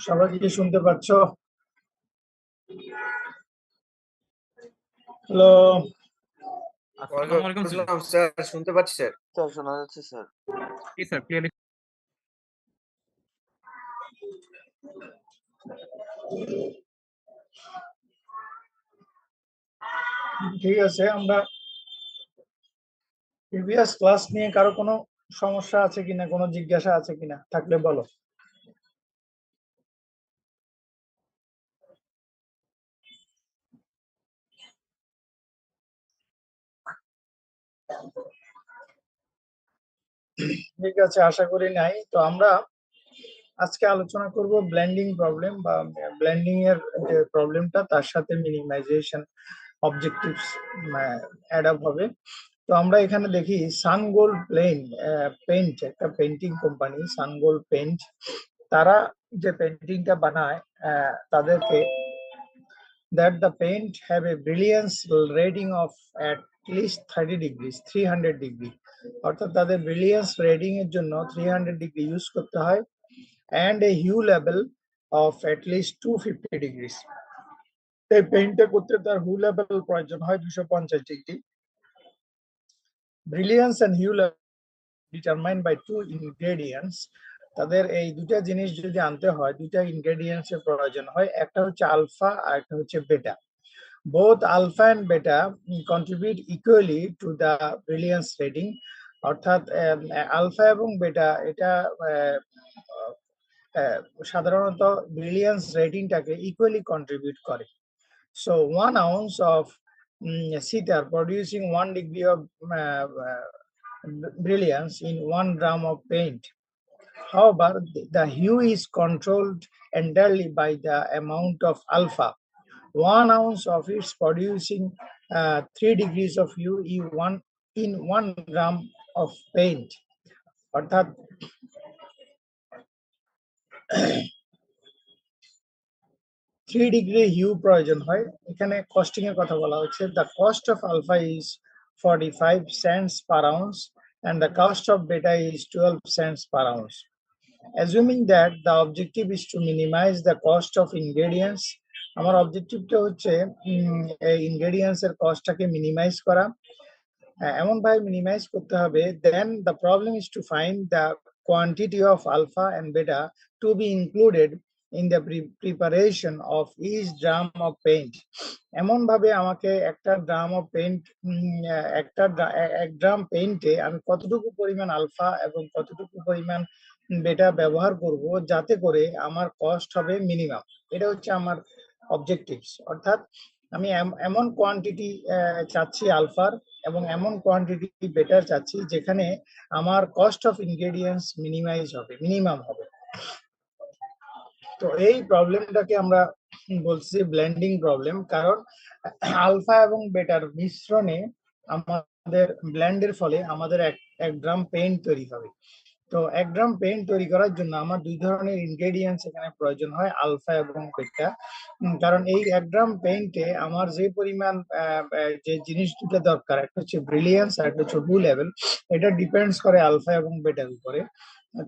সবাই কি শুনতে পাচ্ছ? হ্যালো, আসসালামু আলাইকুম স্যার। শুনতে পাচ্ছি স্যার। স্যার শোনা যাচ্ছে স্যার। জি স্যার, ক্লিয়ারলি। ঠিক আছে। আমরা প্রিভিয়াস ক্লাস নিয়ে কারো কোনো সমস্যা আছে কিনা, কোনো জিজ্ঞাসা আছে কিনা, থাকলে বলো। ঠিক আছে, আশা করি নাই। তো আমরা আজকে আলোচনা করব ব্লেন্ডিং প্রবলেম বা ব্লেন্ডিং এর যে প্রবলেমটা, তার সাথে মিনিমাইজেশন অবজেক্টিভস অ্যাড আপ হবে। তো আমরা এখানে দেখি সানগোল্ড পেইন্ট, একটা পেইন্টিং কোম্পানি সানগোল্ড পেইন্ট, তারা যে পেইন্টিংটা বানায় তাদেরকে that the paint have a brilliance rating of at least 30 degrees 300 degree, অর্থাৎ তাদের ব্রিলিয়েন্স রেটিং এর জন্য 300 ডিগ্রি ইউজ করতে হয়, and a hue level of at least 250 degrees। এই পেইন্টটা করতে তার hue level প্রয়োজন হয় 250 degree. Brilliance and hue level determined by two ingredients। তাদের এই দুটা জিনিস যদি আনতে হয়, দুটা ইনগ্রেডিয়েন্টস এর প্রয়োজন হয়, একটা হচ্ছে আলফা আর একটা হচ্ছে বেটা। Both alpha and beta contribute equally to the brilliance rating, অর্থাৎ আলফা এবং বেটা এটা সাধারণত ব্রিলিয়েন্স রেটিংটাকে ইকুয়ালি কন্ট্রিবিউট করে। So 1 ounce of sitar producing 1 degree of brilliance in 1 gram of paint. However, the hue is controlled entirely by the amount of alpha. 1 ounce of it producing 3 degrees of hue in 1 gram of paint, অর্থাৎ 3 degree Hugh প্রয়োজন হয়। এখানে costing এর কথা বলা হচ্ছে। The cost of alpha is 45 cents per ounce and the cost of beta is 12 cents per ounce. Assuming that the objective is to minimize the cost of ingredients, আমার অবজেক্টিভটা হচ্ছে ingredients এর কস্টটাকে মিনিমাইজ করা। এমন ভাবে মিনিমাইজ করতে হবে, then the problem is to find the quantity of alpha and beta to be included in the preparation of each dram of paint। এমন ভাবে আমাকে একটা ড্রাম অফ পেইন্ট, এক ড্রাম পেইন্টে আমি কতটুকু পরিমাণ আলফা এবং কতটুকু পরিমাণ বেটা ব্যবহার করব, যাতে করে আমার কস্ট হবে মিনিমাম। এটা হচ্ছে আমার অবজেক্টিভস। অর্থাৎ আমি এমন কোয়ান্টিটি চাচ্ছি আলফার এবং এমন কোয়ান্টিটি বেটার চাচ্ছি যেখানে আমার কস্ট অফ ইনগ্রেডিয়েন্টস মিনিমাম হবে। তো এই প্রবলেমটাকে আমরা বলছি ব্লেন্ডিং প্রবলেম, কারণ আলফা এবং বেটার মিশ্রণে আমাদের ব্লেন্ডের ফলে আমাদের এক গ্রাম পেইন্ট তৈরি হবে। তো 1 গ্রাম পেইন্ট তৈরি করার জন্য আমার দুই ধরনের ইনগ্রেডিয়েন্টস এখানে প্রয়োজন হয়, আলফা এবং বেটা। কারণ এই 1 গ্রাম পেইন্টে আমার যে পরিমাণ যে জিনিস দুটো দরকার, একটা হচ্ছে ব্রিলিয়েন্স আর একটা হচ্ছে হু লেভেল, এটা ডিপেন্ডস করে আলফা এবং বেটার উপরে।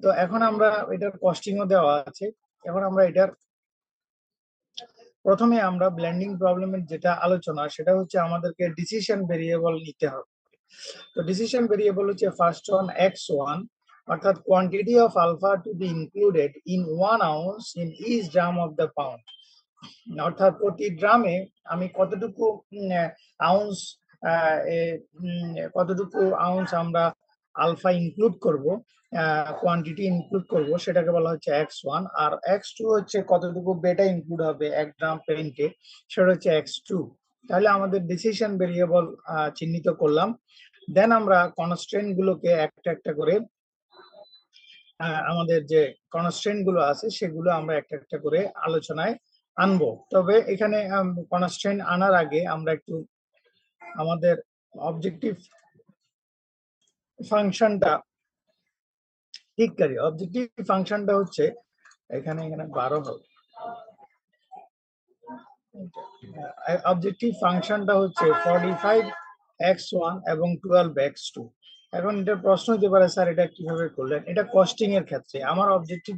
তো এখন আমরা এটার কস্টিংও দেওয়া আছে। এখন আমরা এটার প্রথমে আমরা ব্লেন্ডিং প্রবলেমের যেটা আলোচনা, সেটা হচ্ছে আমাদেরকে ডিসিশন ভেরিয়েবল নিতে হবে। তো ডিসিশন ভেরিয়েবল হচ্ছে ফার্স্ট ওয়ান x1, অর্থাৎ quantity of alpha to be included in 1 ounce in each drum of the pound, অর্থাৎ প্রতি ড্রামে আমি কতটুকু আউন্স আমরা আলফা ইনক্লুড করব, কোয়ান্টিটি ইনক্লুড করব, সেটাকে বলা হচ্ছে x1। আর x2 হচ্ছে কতটুকু বেটা ইনক্লুড হবে 1 গ্রাম পেইন্টে, সেটা হচ্ছে x2। তাহলে আমাদের ডিসিশন ভেরিয়েবল চিহ্নিত করলাম। দেন আমরা কনস্ট্রেন্ট গুলোকে একটা একটা করে, আমাদের যে কনস্ট্রেন্ট গুলো আছে সেগুলো আমরা একটা একটা করে আলোচনায় আনবো। তবে এখানে কনস্ট্রেন্ট আনার আগে আমরা একটু আমাদের অবজেক্টিভ ফাংশনটা ঠিক করি। অবজেক্টিভ ফাংশনটা হচ্ছে এখানে 12 হবে। অবজেক্টিভ ফাংশনটা হচ্ছে 45x1 এবং 12x2। এখন এটার প্রশ্ন হতে পারে স্যার এটা কিভাবে করলেন? এটা কস্টিং এর ক্ষেত্রে আমার অবজেক্টিভ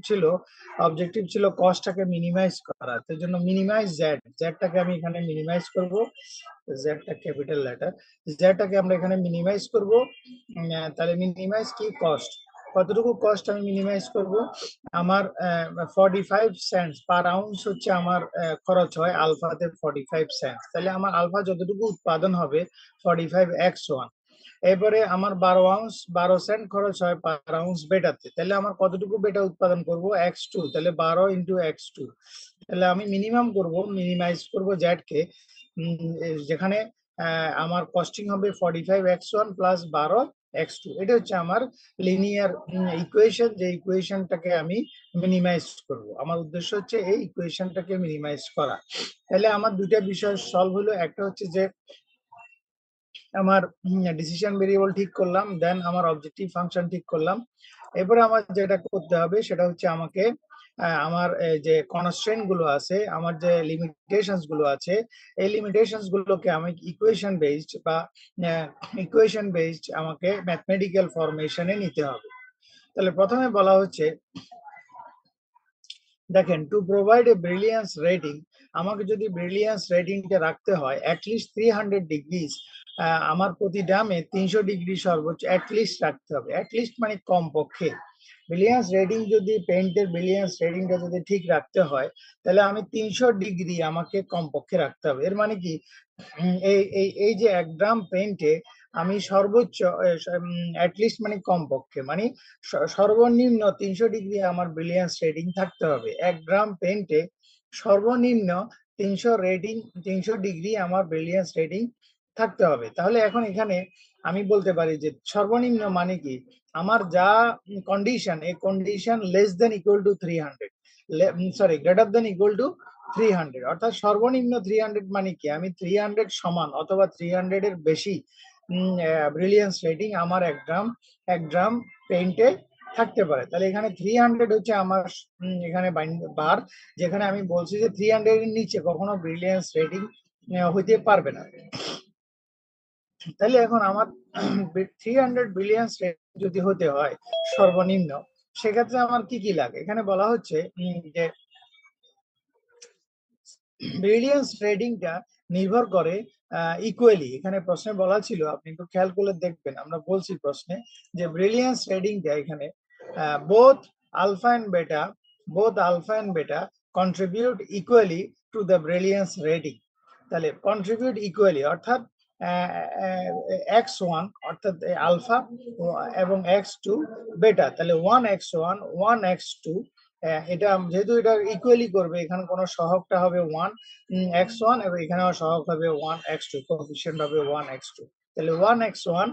ছিল কস্টটাকে মিনিমাইজ করা। তার জন্য মিনিমাইজ জেডটাকে আমি এখানে মিনিমাইজ করব। জেডটা ক্যাপিটাল লেটার, জেডটাকে আমরা এখানে মিনিমাইজ করব। তাহলে মিনিমাইজ কি কস্ট, কতটুকু কস্ট আমি মিনিমাইজ করব? আমার 45 সেন্টস পার আউন্স হচ্ছে আমার খরচ হয় আলফাতে 45 সেন্টস। তাহলে আমার আলফা যতটুকু উৎপাদন হবে 45x1, এরপরে আমার 12 সেন্ট খরচ হয় পার আউন্স বেটাতে। তাহলে আমার কতটুকু বেটা উৎপাদন করব? x2, তাহলে 12 ইন্টু x2। তাহলে আমি মিনিমাইজ করব জেড কে, যেখানে আমার কস্টিং হবে 45x1 প্লাস 12x2। এটা হচ্ছে আমার লিনিয়ার ইকুয়েশন, যে ইকুয়েশনটাকে আমি মিনিমাইজ করব। আমার উদ্দেশ্য হচ্ছে এই ইকুয়েশনটাকে মিনিমাইজ করা। তাহলে আমার দুইটা বিষয় সলভ হলো, একটা হচ্ছে যে আমার ডিসিশন ভেরিয়েবল ঠিক করলাম, দেন আমার অবজেক্টিভ ফাংশন ঠিক করলাম। এরপরে আমার যেটা করতে হবে সেটা হচ্ছে আমাকে আমার যে কনস্ট্রেন্ট গুলো আছে, আমার যে লিমিটেশনস গুলো আছে, এই লিমিটেশনস গুলোকে আমি ইকুয়েশন বেসড আমাকে ম্যাথমেটিক্যাল ফরমেশনে নিতে হবে। তাহলে প্রথমে বলা হচ্ছে, দেখেন, to provide a brilliance rating, আমাকে যদি ব্রিলিয়ান্স রেটিংটা রাখতে হয় অ্যাটলিস্ট 300 ডিগ্রিজ, আমার প্রতি ডামে 300 ডিগ্রি সর্বোচ্চ অ্যাটলিস্ট রাখতে হবে। অ্যাটলিস্ট মানে কমপক্ষে। ব্রিলিয়ান্স রেটিং যদি পেইন্টের ব্রিলিয়ান্স রেটিংটা যদি ঠিক রাখতে হয় তাহলে আমি 300 ডিগ্রি আমাকে কমপক্ষে রাখতে হবে। এর মানে কি, এই যে 1 গ্রাম পেইন্টে আমি সর্বোচ্চ অ্যাটলিস্ট মানে কমপক্ষে মানে সর্বনিম্ন 300 ডিগ্রি আমার ব্রিলিয়ান্স রেটিং থাকতে হবে। 1 গ্রাম পেইন্টে সর্বনিম্ন 300 ডিগ্রি আমার ব্রিলিয়ান্স রেটিং থাকতে হবে। তাহলে এখন এখানে আমি বলতে পারি যে সর্বনিম্ন মানে কি, আমার যা কন্ডিশন, এই condition less than equal two 300, sorry greater than equal two 300, অর্থাৎ সর্বনিম্ন 300 মানে কি, আমি 300 সমান অথবা 300 এর বেশি ব্রিলিয়ান্স রেটিং আমার 1 গ্রাম পেইন্টে থাকতে পারে। তাহলে এখানে 300 হচ্ছে আমার এখানে বার, যেখানে আমি বলছি যে 300 এর নিচে কখনো ব্রিলিয়ান্স রেটিং হইতে পারবে না। তাহলে এখন আমার 300 বিলিয়ন যদি হতে হয় সর্বনিম্ন, সেক্ষেত্রে আমার কি কি লাগে? এখানে বলা হচ্ছে যে ব্রিলিয়ান্স রেটিংটা নির্ভর করে ইকুয়ালি। এখানে প্রশ্নে বলা ছিল, আপনি একটু খেয়াল করে দেখবেন, আমরা বলছি প্রশ্নে যে ব্রিলিয়ান্স রেটিংটা এখানে বোথ আলফা এন্ড বেটা contribute equally to the brilliance rating. তাহলে কন্ট্রিবিউট ইকুয়ালি অর্থাৎ x1 অর্থাৎ আলফা এবং x2 বেটা, তাহলে 1x1 1x2, এটা যেহেতু এটা ইকুয়ালি করবে, এখানে কোনো সহগটা হবে 1x1 এবং এখানেও সহগ হবে 1x2, কোএফিশিয়েন্ট হবে 1x2। তাহলে 1x1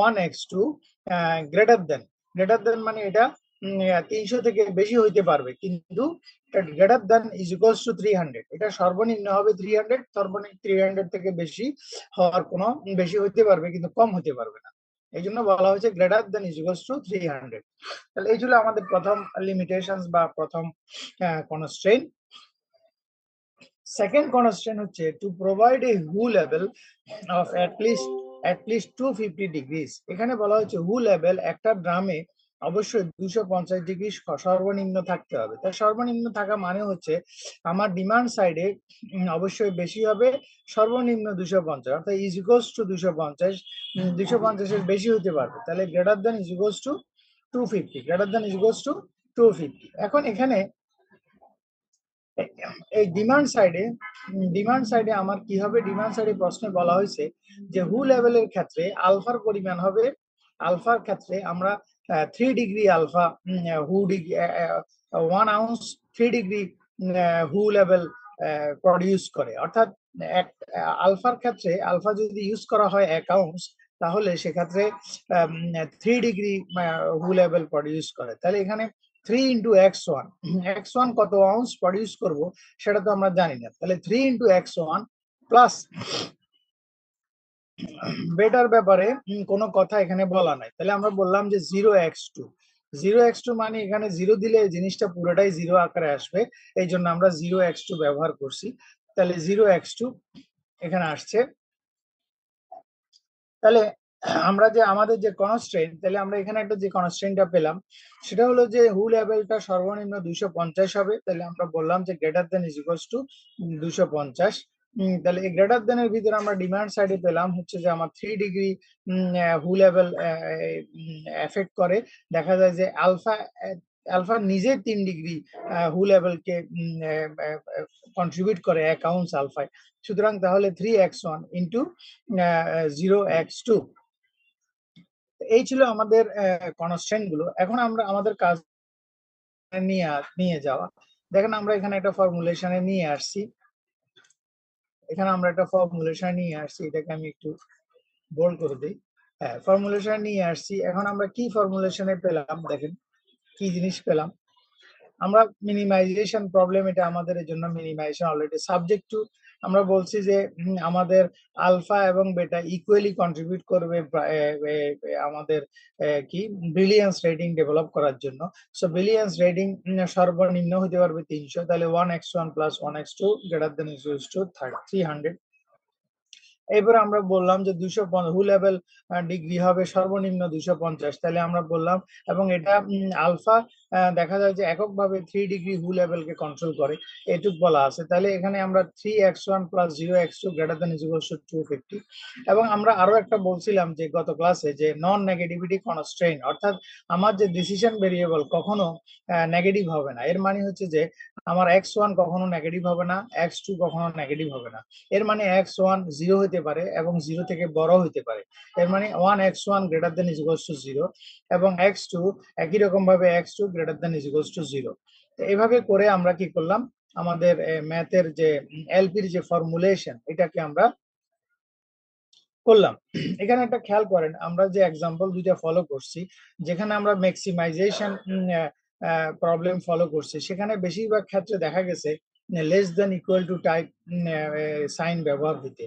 1x2 গ্রেটার দেন মানে এটা 300 থেকে বেশি হইতে পারবে, কিন্তু greater than is equals two 300। এটা সর্বনিম্ন হবে 300, সর্বনিম্ন 300 থেকে বেশি হওয়ার কোনো, বেশি হইতে পারবে কিন্তু কম হতে পারবে না। এই জন্য বলা হয়েছে greater than is equals two 300। তাহলে এই ছিল আমাদের প্রথম লিমিটেশনস বা প্রথম কনস্ট্রেইন্ট। সেকেন্ড কনস্ট্রেইন্ট হচ্ছে to provide a who level of at least 250 degrees. এখানে বলা হচ্ছে হু লেভেল একটা ড্রামে অবশ্যই 250 ডিগ্রি সর্বনিম্ন থাকতে হবে। তার সর্বনিম্ন থাকা মানে হচ্ছে আমার ডিমান্ড সাইডে অবশ্যই বেশি হবে, সর্বনিম্ন 250, অর্থাৎ ইজ ইকুয়ালস টু 250, 250 এর বেশি হতে পারবে। তাহলে greater than is equals two 250, greater than is equals two 250। এখন এখানে এই ডিমান্ড সাইডে আমার কি হবে? ডিমান্ড সাইডে প্রশ্নে বলা হয়েছে যে হু লেভেলের ক্ষেত্রে আলফার পরিমাণ হবে, আলফার ক্ষেত্রে আমরা 3 ডিগ্রি আলফা হু ডিগ্রি 1 আউন্স 3 ডিগ্রি হু লেভেল প্রডিউস করে। অর্থাৎ আলফার ক্ষেত্রে আলফা যদি ইউজ করা হয় 1 আউন্স, তাহলে সেক্ষেত্রে 3 ডিগ্রি হু লেভেল প্রডিউস করে। তাহলে এখানে 3 ইন্টু x1 কত আউন্স প্রডিউস করব সেটা তো আমরা জানি না। তাহলে 3 ইন্টু x1 প্লাস বেটার ব্যাপারে কোনো কথা এখানে বলা নাই। তাহলে আমরা বললাম যে 0x2 মানে এখানে 0 দিলে জিনিসটা পুরোটাই 0 আকারে আসবে, এই জন্য আমরা 0x2 ব্যবহার করছি। তাহলে 0x2 এখানে আসছে। তাহলে আমরা যে আমাদের যে কনস্ট্রেন্ট, তাহলে আমরা এখানে একটা যে কনস্ট্রেন্টটা পেলাম সেটা হলো যে হু লেভেলটা সর্বনিম্ন 250 হবে। তাহলে আমরা বললাম যে greater than is equals two 250। তাহলে এই গ্রেটার দেন এর ভিতরে আমরা ডিমান্ড সাইডে পেলাম হচ্ছে যে আমার 3 ডিগ্রি হু লেভেল এফেক্ট করে। দেখা যায় যে আলফা আলফা নিজে 3 ডিগ্রি হু লেভেলকে কন্ট্রিবিউট করে এক আউন্স আলফায়। সুতরাং তাহলে 3x1 ইন্টু 0x2। এই ছিল আমাদের কনস্ট্যান্ট গুলো। এখন আমরা আমাদের কাজ নিয়ে নিয়ে যাওয়া। দেখেন আমরা এখানে একটা ফর্মুলেশনে নিয়ে আসছি, এটাকে আমি একটু বোল্ড করে দিই। হ্যাঁ, ফর্মুলেশন নিয়ে আসছি। এখন আমরা কি ফর্মুলেশনে পেলাম, দেখেন কি জিনিস পেলাম। আমরা মিনিমাইজেশন প্রবলেম, এটা আমাদের জন্য মিনিমাইজেশন অলরেডি সাবজেক্ট টু। আমরা বলছি যে আমাদের আলফা এবং বেটা ইকুয়ালি কন্ট্রিবিউট করবে আমাদের কি ব্রিলিয়ান্স রেটিং ডেভেলপ করার জন্য। সো ব্রিলিয়ান্স রেটিং সর্বনিম্ন হতে পারবে 300। তাহলে 1x1 plus 1x2 greater than equals to 300। এবার আমরা বললাম যে 250 হু লেভেল ডিগ্রি হবে সর্বনিম্ন 250। তাহলে আমরা বললাম, এবং এটা আলফা দেখা যায় যে এককভাবে 3 ডিগ্রি হু লেভেলকে কন্ট্রোল করে, এটুক বলা আছে। তাহলে এখানে আমরা 3x1 plus 0x2 greater than equals to 250। এবং আমরা আরো একটা বলছিলাম যে গত ক্লাসে যে নন নেগেটিভিটি কনস্ট্রেইন, অর্থাৎ আমার যে ডিসিশন ভেরিয়েবল কখনো নেগেটিভ হবে না। এর মানে হচ্ছে যে আমার x1 কখনো নেগেটিভ হবে না, x2 কখনো নেগেটিভ হবে না। এর মানে x1 0 হতে পারে এবং 0 থেকে বড় হতে পারে। এর মানে 1x1 greater than is equals two 0 এবং x2 একই রকম ভাবে x2 greater than is equals two 0। তো এইভাবে করে আমরা কি করলাম, আমাদের ম্যাথের যে এলপির যে ফর্মুলেশন, এটাকে আমরা করলাম। এখানে একটা খেয়াল করেন, আমরা যে এক্সাম্পল দুইটা ফলো করছি, যেখানে আমরা ম্যাক্সিমাইজেশন প্রবলেম ফলো করছি, সেখানে বেশিরভাগ ক্ষেত্রে দেখা গেছে less than equal to type sign ব্যবহার হইতে।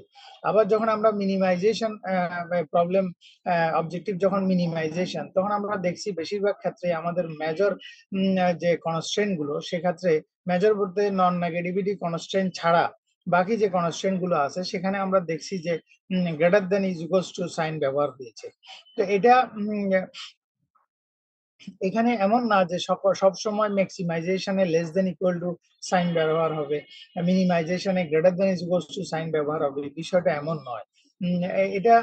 আবার যখন আমরা মিনিমাইজেশন প্রবলেম অবজেক্টিভ যখন মিনিমাইজেশন, তখন আমরা দেখছি বেশিরভাগ ক্ষেত্রে আমাদের মেজর যে কনস্ট্রেন্ট গুলো, সেক্ষেত্রে মেজর বলতে নন নেগেটিভিটি কনস্ট্রেন্ট ছাড়া বাকি যে কনস্ট্রেন্ট গুলো আছে, সেখানে আমরা দেখছি যে greater than is equals to sign ব্যবহার হয়েছে। তো এটা এখানে এমন না যে সব সময় ম্যাক্সিমাইজেশনে less than equal to sign ব্যবহার হবে, মিনিমাইজেশনে greater than is equals to sign ব্যবহার হবে, বিষয়টা এমন নয়। এটা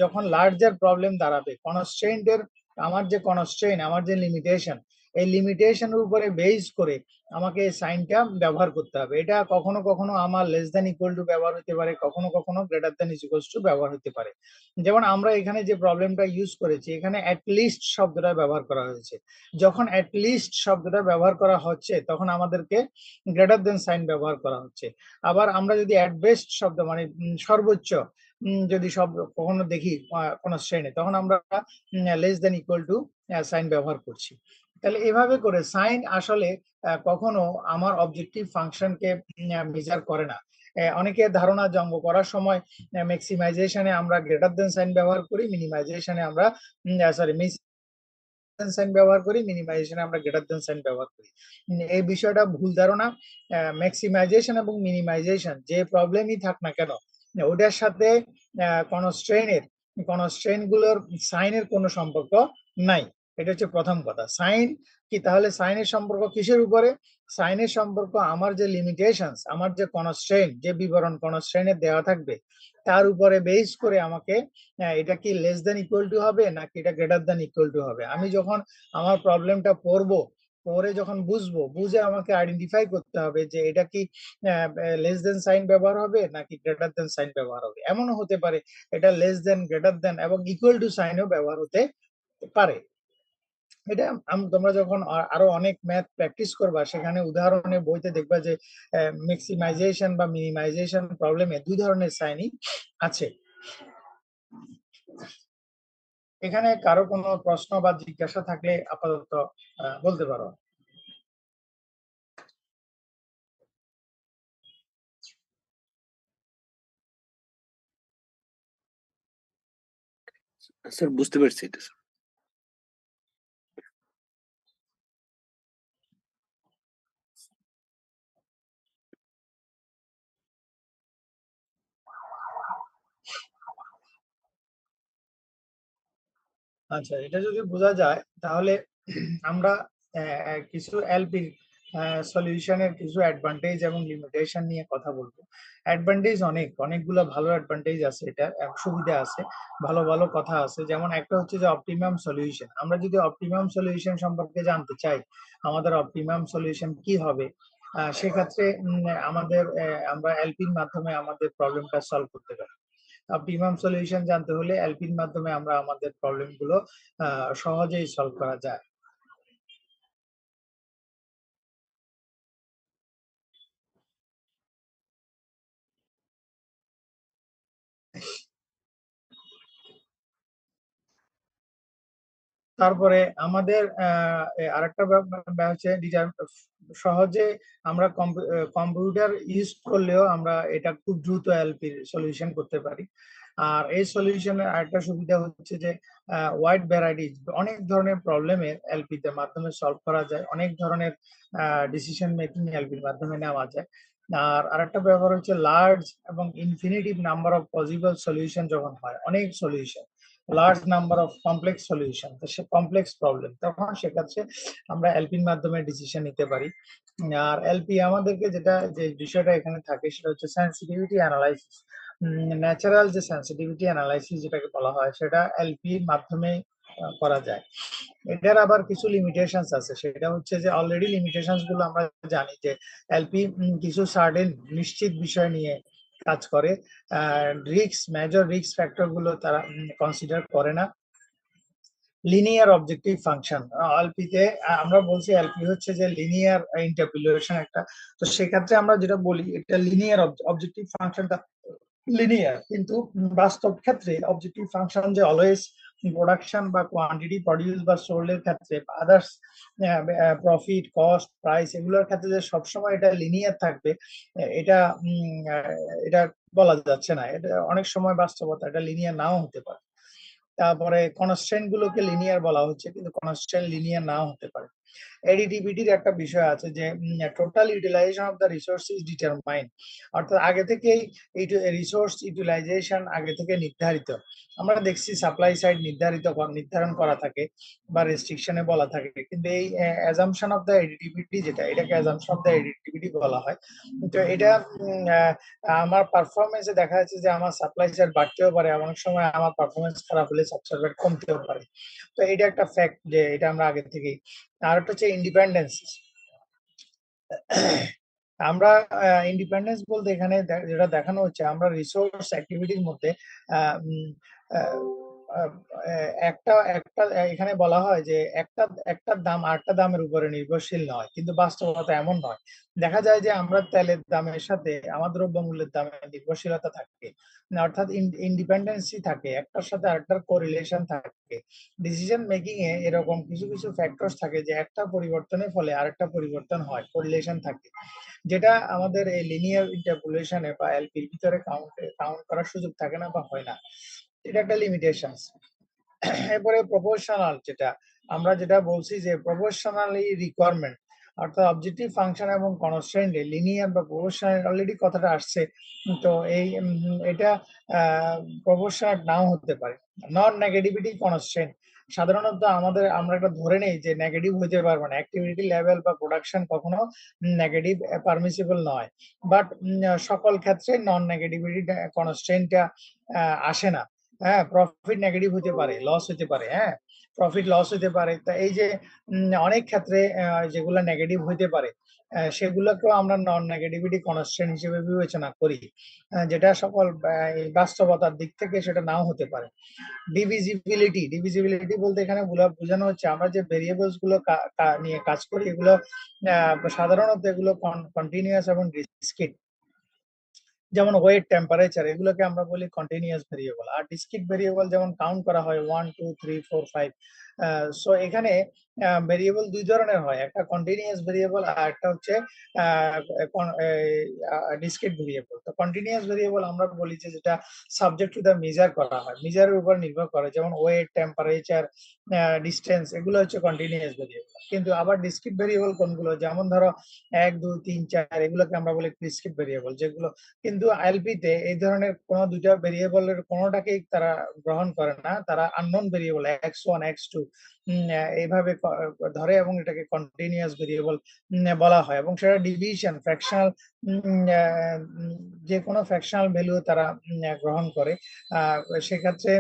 যখন লার্জার প্রবলেম দাঁড়াবে, কনস্ট্রেন্টের আমার যে কনস্ট্রেন্ট, আমার যে লিমিটেশন, এই লিমিটেশনের উপরে বেস করে আমাকে সাইনটা ব্যবহার করতে হবে। এটা কখনো কখনো আমার লেস দেন ইকুয়াল টু ব্যবহার হতে পারে, কখনো কখনো greater than is equals two ব্যবহার হতে পারে। যেমন আমরা এখানে যে প্রবলেমটা ইউজ করেছি, এখানে অ্যাটলিস্ট শব্দটা ব্যবহার করা হয়েছে। যখন অ্যাটলিস্ট শব্দটা ব্যবহার করা হচ্ছে, তখন আমাদেরকে গ্রেটার দেন সাইন ব্যবহার করা হচ্ছে। আবার আমরা যদি অ্যাট বেস্ট শব্দ মানে সর্বোচ্চ যদি শব্দ কখনো দেখি কোন শ্রেণী, তখন আমরা less than equal to sign ব্যবহার করছি। তাহলে এভাবে করে সাইন আসলে কখনো আমার অবজেক্টিভ ফাংশনকে মেজার করে না। অনেকের ধারণা যে অঙ্ক করার সময় ম্যাক্সিমাইজেশনে আমরা গ্রেটার দেন সাইন ব্যবহার করি, মিনিমাইজেশনে আমরা সাইন ব্যবহার করি, মিনিমাইজেশনে আমরা গ্রেটার দেন সাইন ব্যবহার করি। এই বিষয়টা ভুল ধারণা। ম্যাক্সিমাইজেশন এবং মিনিমাইজেশন যে প্রবলেমই থাক না কেন, ওটার সাথে কনস্ট্রেন্ট গুলোর সাইনের কোনো সম্পর্ক নাই। এটা হচ্ছে প্রথম কথা। সাইন কি, তাহলে সাইনের সম্পর্ক কিসের উপরে? সাইনের সম্পর্ক আমার যে লিমিটেশনস, আমার যে কনস্ট্রেন্ট, যে বিবরণ কনস্ট্রেন্টে দেওয়া থাকবে, তার উপরে বেস করে আমাকে এটা কি লেস দেন ইকুয়াল টু হবে নাকি এটা গ্রেটার দেন ইকুয়াল টু হবে। আমি যখন আমার প্রবলেমটা পড়বো, পরে যখন বুঝবো, বুঝে আমাকে আইডেন্টিফাই করতে হবে যে এটা কি লেস দেন সাইন ব্যবহার হবে নাকি গ্রেটার দেন সাইন ব্যবহার হবে। এমনও হতে পারে এটা লেস দেন, গ্রেটার দেন এবং ইকুয়াল টু সাইনও ব্যবহার হতে পারে। এটা তোমরা যখন আরো অনেক ম্যাথ প্র্যাকটিস করবা, সেখানে উদাহরণে বইতে দেখবা যে ম্যাক্সিমাইজেশন বা মিনিমাইজেশন প্রবলেমে দুই ধরনের সাইনই আছে। এখানে কারো কোনো প্রশ্ন বা জিজ্ঞাসা থাকলে আপাতত বলতে পারো। স্যার বুঝতে পারছি এটা স্যার। আচ্ছা, এটা যদি বোঝা যায় তাহলে আমরা কিছু এলপির সলিউশনের কিছু অ্যাডভান্টেজ এবং লিমিটেশন নিয়ে কথা বলবো। অ্যাডভান্টেজ অনেকগুলো ভালো অ্যাডভান্টেজ আছে, এটা সুবিধা আছে, ভালো ভালো কথা আছে। যেমন একটা হচ্ছে যে অপটিমাম সলিউশন। আমরা যদি অপটিমাম সলিউশন সম্পর্কে জানতে চাই, আমাদের অপটিমাম সলিউশন কি হবে, সেক্ষেত্রে আমাদের আমরা এলপির মাধ্যমে আমাদের প্রবলেমটা সলভ করতে পারি। অপটিমাম সলিউশন জানতে হলে এলপির মাধ্যমে আমরা আমাদের প্রবলেম গুলো সহজেই সলভ করা যায়। তারপরে আমাদের আরেকটা ব্যাপার হচ্ছে সহজে আমরা কম্পিউটার ইউজ করলেও আমরা এটা খুব দ্রুত এলপির সলিউশন করতে পারি। আর এই সলিউশনের আরেকটা সুবিধা হচ্ছে যে ওয়াইড ভ্যারাইটিজ, অনেক ধরনের প্রবলেমের এলপিতে মাধ্যমে সলভ করা যায়, অনেক ধরনের ডিসিশন মেকিং এলপির মাধ্যমে নেওয়া যায়। আর আরেকটা ব্যাপার হচ্ছে লার্জ এবং infinitive number of possible solution যখন হয়, অনেক solution, large number of complex solution, তো সে কমপ্লেক্স প্রবলেম, তখন সেক্ষেত্রে আমরা এলপির মাধ্যমে ডিসিশন নিতে পারি। আর এলপি আমাদেরকে যে বিষয়টা এখানে থাকে সেটা হচ্ছে সেন্সিটিভিটি অ্যানালাইসিস। ন্যাচারাল যে সেন্সিটিভিটি অ্যানালাইসিস যেটাকে বলা হয়, সেটা এলপির মাধ্যমে করা যায়। এটার আবার কিছু লিমিটেশনস আছে, সেটা হচ্ছে যে অলরেডি লিমিটেশনস গুলো আমরা জানি যে এলপি কিছু সার্টেন নিশ্চিত বিষয় নিয়ে কাজ করে, মেজর রিস্ক ফ্যাক্টর গুলো তারা কনসিডার করে না। লিনিয়ার অবজেক্টিভ ফাংশন, এলপিতে আমরা বলছি এলপি হচ্ছে যে লিনিয়ার ইন্টারপোলেশন একটা, তো সেক্ষেত্রে আমরা যেটা বলি এটা লিনিয়ার অবজেক্টিভ ফাংশনটা লিনিয়ার, কিন্তু বাস্তব ক্ষেত্রে অবজেক্টিভ ফাংশন যে অলওয়েজ প্রোডাকশন বা কোয়ান্টিটি প্রডিউস বা সোল্ড এর ক্ষেত্রে, আদার্স প্রফিট, কস্ট, প্রাইস এগুলোর ক্ষেত্রে যে সবসময় এটা লিনিয়ার থাকবে, এটা এটা বলা যাচ্ছে না। এটা অনেক সময় বাস্তবতা এটা লিনিয়ার নাও হতে পারে। তারপরে কনস্ট্রেন্ট গুলোকে লিনিয়ার বলা হচ্ছে, কিন্তু কনস্ট্রেন্ট লিনিয়ার নাও হতে পারে। এডিটিভিটির একটা বিষয় আছে যে total utilization of the resource is determined, অর্থাৎ আগে থেকেই এই রিসোর্স ইউটিলাইজেশন আগে থেকে নির্ধারিত। আমরা দেখছি সাপ্লাই সাইড নির্ধারণ করা থাকে বা রেস্ট্রিকশনে বলা থাকে, কিন্তু এই অ্যাজাম্পশন অফ দ্য এডিটিভিটি, যেটা এটাকে অ্যাজাম্পশন অফ দ্য এডিটিভিটি বলা হয়। তো এটা আমার পারফরমেন্সে দেখা যাচ্ছে যে আমার সাপ্লাই সাইড বাড়তেও পারে, অনেক সময় আমার পারফরমেন্স খারাপ হলে সাপ্লাই সাইড কমতেও পারে। তো এটা একটা ফ্যাক্ট যে এটা আমরা আগে থেকেই। আর একটা হচ্ছে ইন্ডিপেন্ডেন্স। আমরা ইন্ডিপেন্ডেন্স বলতে এখানে যেটা দেখানো হচ্ছে, আমরা রিসোর্স অ্যাক্টিভিটির মধ্যে আহ, উম, আহ, আহ, একটা একটা এখানে বলা হয় যে একটা দাম আরেকটা দামের উপরে নির্ভরশীল নয়, কিন্তু বাস্তবতা এমন নয়। দেখা যায় যে আমরা তেলের দামের সাথে আমার দ্রব্যমূল্যের দামের নির্ভরশীলতা থাকে, অর্থাৎ ইন্ডিপেন্ডেন্সি থাকে, একটার সাথে আরেকটার কোরিলেশন থাকে। ডিসিশন মেকিং এ এরকম কিছু কিছু ফ্যাক্টরস থাকে যে একটা পরিবর্তনের ফলে আরেকটা পরিবর্তন হয়, কোরিলেশন থাকে, যেটা আমাদের এই লিনিয়ার ইন্টারপোলেশনে বা এলপির ভিতরে কাউন্ট করার সুযোগ থাকে না বা হয় না। এটা একটা লিমিটেশন। এরপরে প্রপোর্শনাল, যেটা বলছি যে প্রপোর্শনালি রিকোয়ারমেন্ট, অর্থাৎ অবজেক্টিভ ফাংশন এবং কনস্ট্রেন্ট লিনিয়ার বা প্রপোর্শনাল, অলরেডি কথাটা আসছে। তো এটা প্রপোর্শনাল নাও হতে পারে। নন নেগেটিভিটি কনস্ট্রেন্ট, সাধারণত আমরা এটা ধরে নেই যে নেগেটিভ হতে পারবে না, অ্যাক্টিভিটি লেভেল বা প্রোডাকশন কখনো নেগেটিভ পারমিসিবল নয়, বাট সকল ক্ষেত্রে নন নেগেটিভিটি কনস্ট্রেন্টটা আসে না। হ্যাঁ, প্রফিট নেগেটিভ হতে পারে, লস হতে পারে, হ্যাঁ, প্রফিট লস হতে পারে। তা এই যে অনেক ক্ষেত্রে যেগুলো নেগেটিভ হতে পারে, সেগুলোকেও আমরা নন নেগেটিভিটি কনস্ট্যান্ট হিসেবে বিবেচনা করি, যেটা সকল বাস্তবতার দিক থেকে সেটা নাও হতে পারে। ডিভিজিবিলিটি বলতে এখানে বোঝানো হচ্ছে আমরা যে ভেরিয়েবলস গুলো নিয়ে কাজ করি, এগুলো সাধারণত এগুলো কন্টিনিউয়াস এবং ডিসক্রিট। যেমন ওয়েট, টেম্পারেচার, এগুলোকে আমরা বলি কন্টিনিউয়াস ভেরিয়েবল। আর ডিসক্রিট ভেরিয়েবল যেমন কাউন্ট করা হয় 1 2 3 4 5। সো এখানে ভেরিয়েবল দুই ধরনের হয়, একটা কন্টিনিউয়াস ভেরিয়েবল আর একটা হচ্ছে ডিসক্রিট ভেরিয়েবল। তো কন্টিনিউয়াস ভেরিয়েবল আমরা বলি যে যেটা সাবজেক্ট টু দ্য মেজার করা হয়, মেজারের উপর নির্ভর করে, যেমন ওয়েট, টেম্পারেচার, ডিস্টেন্স, এগুলো হচ্ছে কন্টিনিউয়াস ভেরিয়েবল। কিন্তু আবার ডিসক্রিট ভেরিয়েবল কোনগুলো, যেমন ধরো 1 2 3 4, এগুলোকে আমরা বলি ডিসক্রিট ভেরিয়েবল, যেগুলো কিন্তু কিন্তু এলপি তে এই ধরনের কোনো দুইটা ভেরিয়েবলের কোনোটাকেই তারা গ্রহণ করে না, তারা আননোন ভেরিয়েবল x1 x2 এইভাবে ধরে এবং এটাকে কন্টিনিউয়াস ভেরিয়েবল বলা হয়, এবং সেটা ডিভিশন ফ্র্যাকশনাল যে কোনো ফ্র্যাকশনাল ভ্যালু তারা গ্রহণ করে। সেক্ষেত্রে